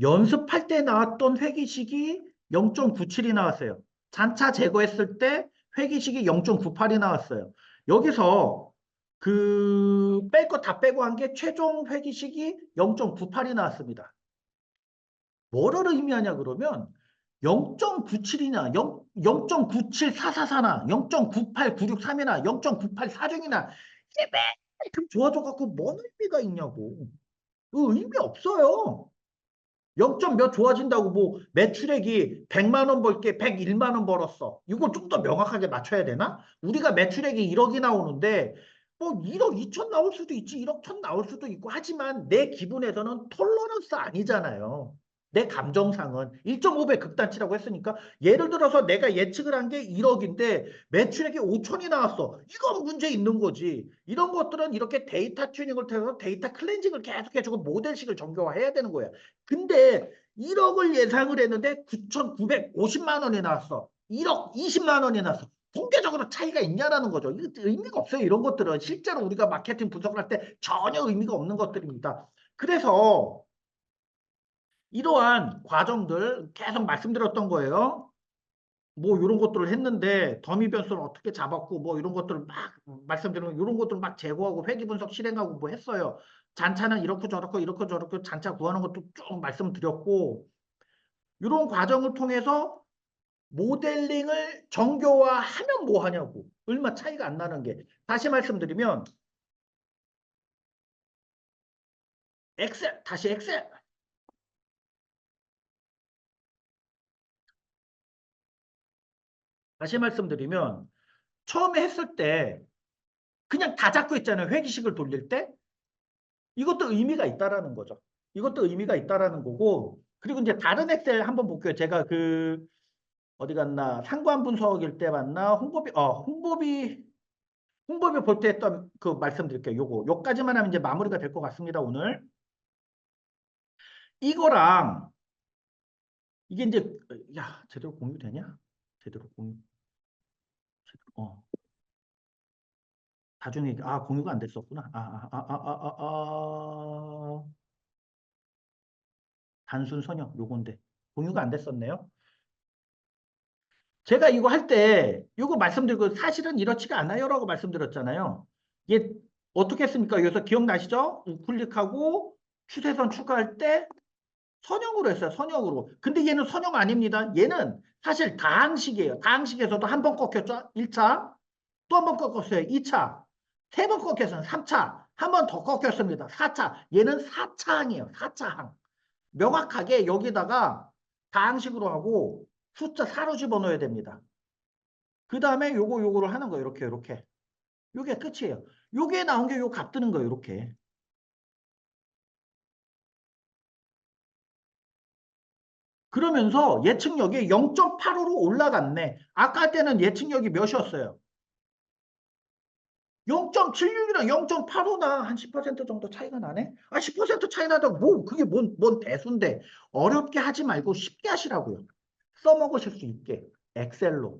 연습할 때 나왔던 회기식이 0.97이 나왔어요. 잔차 제거했을 때 회기식이 0.98이 나왔어요. 여기서 뺄 거 다 빼고 한 게 최종 회기식이 0.98이 나왔습니다. 뭐를 의미하냐 그러면 0.97이나 0.97444나 0.98963이나 0.984중이나 그럼 좋아져갖고 뭔 의미가 있냐고. 그 의미 없어요. 0. 몇 좋아진다고 뭐 매출액이 100만 원 벌게 101만 원 벌었어. 이걸 좀 더 명확하게 맞춰야 되나? 우리가 매출액이 1억이 나오는데 뭐 1억 2천 나올 수도 있지 1억 천 나올 수도 있고 하지만 내 기분에서는 톨러런스 아니잖아요. 내 감정상은 1.5배 극단치라고 했으니까 예를 들어서 내가 예측을 한 게 1억인데 매출액이 5천이 나왔어. 이건 문제 있는 거지. 이런 것들은 이렇게 데이터 튜닝을 통해서 데이터 클렌징을 계속 해주고 모델식을 정교화해야 되는 거야. 근데 1억을 예상을 했는데 9,950만 원이 나왔어. 1억 20만 원이 나왔어. 통계적으로 차이가 있냐라는 거죠. 이거 의미가 없어요. 이런 것들은 실제로 우리가 마케팅 분석을 할 때 전혀 의미가 없는 것들입니다. 그래서 이러한 과정들 계속 말씀드렸던 거예요. 뭐 이런 것들을 했는데 더미 변수를 어떻게 잡았고 뭐 이런 것들을 막 말씀드리면 이런 것들을 막 제거하고 회귀 분석 실행하고 뭐 했어요. 잔차는 이렇고 저렇고 이렇고 저렇고 잔차 구하는 것도 쭉 말씀드렸고 이런 과정을 통해서 모델링을 정교화하면 뭐 하냐고. 얼마 차이가 안 나는 게. 다시 말씀드리면 엑셀, 다시 엑셀. 다시 말씀드리면 처음에 했을 때 그냥 다 잡고 있잖아요. 회기식을 돌릴 때. 이것도 의미가 있다라는 거죠. 이것도 의미가 있다라는 거고. 그리고 이제 다른 엑셀 한번 볼게요. 제가 그 어디 갔나 상관 분석일 때 봤나 홍보비 볼 때 했던 그 말씀드릴게요. 요까지만 하면 이제 마무리가 될 것 같습니다. 오늘 이거랑 이게 이제 야 제대로 공유되냐? 제대로 공유 나중에 공유가 안 됐었구나. 단순 선역 요건데 공유가 안 됐었네요. 제가 이거 할 때 이거 말씀드리고 사실은 이렇지가 않아요라고 말씀드렸잖아요. 이게 어떻게 했습니까? 여기서 기억나시죠? 우클릭하고 추세선 추가할 때 선형으로 했어요. 선형으로. 근데 얘는 선형 아닙니다. 얘는 사실 다항식이에요. 다항식에서도 한 번 꺾였죠. 1차. 또 한 번 꺾었어요. 2차. 세 번 꺾였어요. 3차. 한 번 더 꺾였습니다. 4차. 얘는 4차항이에요. 4차항. 명확하게 여기다가 다항식으로 하고 숫자 4로 집어넣어야 됩니다. 그 다음에 요거를 하는 거예요. 이렇게. 요게 끝이에요. 요게 나온 게 요 값 뜨는 거예요. 이렇게. 그러면서 예측력이 0.85로 올라갔네. 아까 때는 예측력이 몇이었어요? 0.76이랑 0.85나 한 10% 정도 차이가 나네? 10% 차이 나다고 뭐 그게 뭔 대수인데 어렵게 하지 말고 쉽게 하시라고요. 써먹으실 수 있게 엑셀로.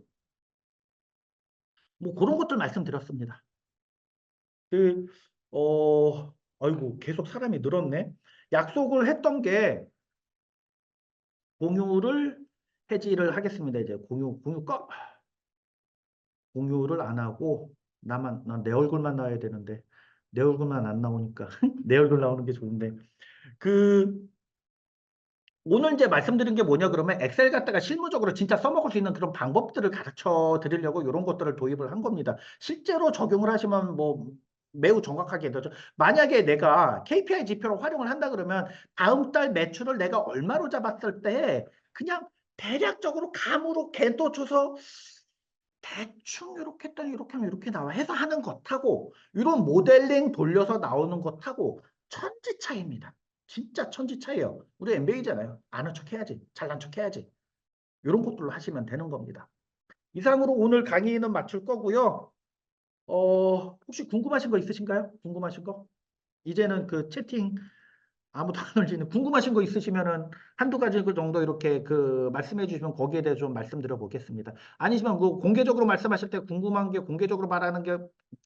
뭐 그런 것들 말씀드렸습니다. 그, 아이고 계속 사람이 늘었네. 약속을 했던 게 공유를 해지를 하겠습니다. 이제 공유를 안 하고 난 내 얼굴만 나와야 되는데 내 얼굴만 안 나오니까 내 얼굴 나오는 게 좋은데 그 오늘 이제 말씀드린 게 뭐냐 그러면 엑셀 갖다가 실무적으로 진짜 써먹을 수 있는 그런 방법들을 가르쳐 드리려고 이런 것들을 도입을 한 겁니다. 실제로 적용을 하시면 뭐 매우 정확하게 되죠. 만약에 내가 KPI 지표로 활용을 한다 그러면 다음 달 매출을 내가 얼마로 잡았을 때 그냥 대략적으로 감으로 겐또 쳐서 대충 이렇게 했더니 이렇게 하면 이렇게 나와 해서 하는 것하고 이런 모델링 돌려서 나오는 것하고 천지 차이입니다. 진짜 천지 차이예요. 우리 MBA잖아요. 아는 척 해야지. 잘난 척 해야지. 이런 것들로 하시면 되는 겁니다. 이상으로 오늘 강의는 마칠 거고요. 혹시 궁금하신 거 있으신가요? 궁금하신 거? 이제는 그 채팅 아무도 안 올리는 궁금하신 거 있으시면은 한두 가지 그 정도 이렇게 그 말씀해 주시면 거기에 대해서 좀 말씀드려 보겠습니다. 아니시면 그 공개적으로 말씀하실 때 궁금한 게 공개적으로 말하는 게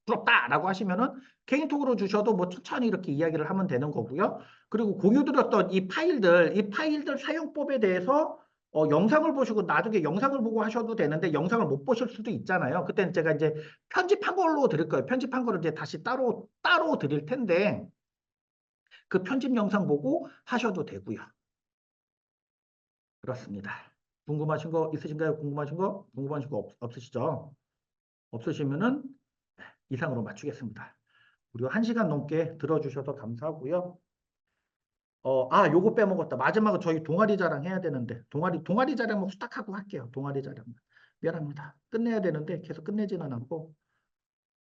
부럽다라고 하시면은 개인톡으로 주셔도 뭐 천천히 이렇게 이야기를 하면 되는 거고요. 그리고 공유 드렸던 이 파일들 사용법에 대해서 영상을 보시고 나중에 영상을 보고 하셔도 되는데 영상을 못 보실 수도 있잖아요. 그때는 제가 이제 편집한 걸로 드릴 거예요. 편집한 거를 이제 다시 따로 드릴 텐데 그 편집 영상 보고 하셔도 되고요. 그렇습니다. 궁금하신 거 있으신가요? 궁금하신 거 없으시죠? 없으시면은 이상으로 맞추겠습니다. 그리고 1시간 넘게 들어주셔서 감사하고요. 요거 빼먹었다. 마지막으로 저희 동아리 자랑 해야 되는데, 동아리 자랑 뭐 후딱하고 할게요. 동아리 자랑. 미안합니다. 끝내야 되는데 계속 끝내지는 않고,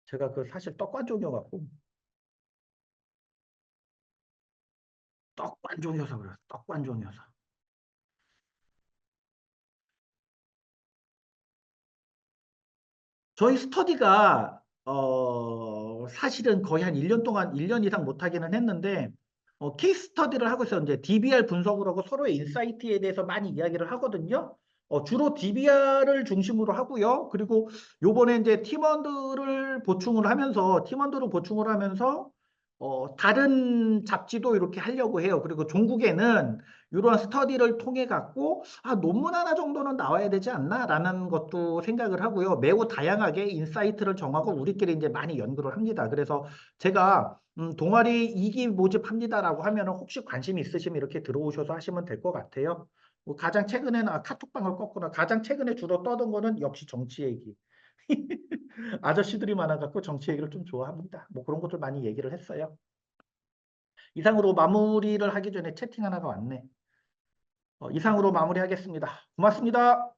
제가 그 사실 떡관종이어갖고, 떡관종이어서 그래요. 떡관종이어서. 저희 스터디가 사실은 거의 한 1년 동안 1년 이상 못 하기는 했는데 케이스 스터디를 하고 있어요. 이제 DBR 분석을 하고 서로의 인사이트에 대해서 많이 이야기를 하거든요. 주로 DBR을 중심으로 하고요. 그리고 요번에 이제 팀원들을 보충을 하면서 다른 잡지도 이렇게 하려고 해요. 그리고 종국에는 이러한 스터디를 통해 갖고 논문 하나 정도는 나와야 되지 않나라는 것도 생각을 하고요. 매우 다양하게 인사이트를 정하고 우리끼리 이제 많이 연구를 합니다. 그래서 제가 동아리 2기 모집합니다라고 하면은 혹시 관심 있으시면 이렇게 들어오셔서 하시면 될 것 같아요. 뭐 가장 최근에는 카톡방을 껐구나. 가장 최근에 주로 떠든 거는 역시 정치 얘기. 아저씨들이 많아갖고 정치 얘기를 좀 좋아합니다. 뭐 그런 것들 많이 얘기를 했어요. 이상으로 마무리를 하기 전에 채팅 하나가 왔네. 이상으로 마무리하겠습니다. 고맙습니다.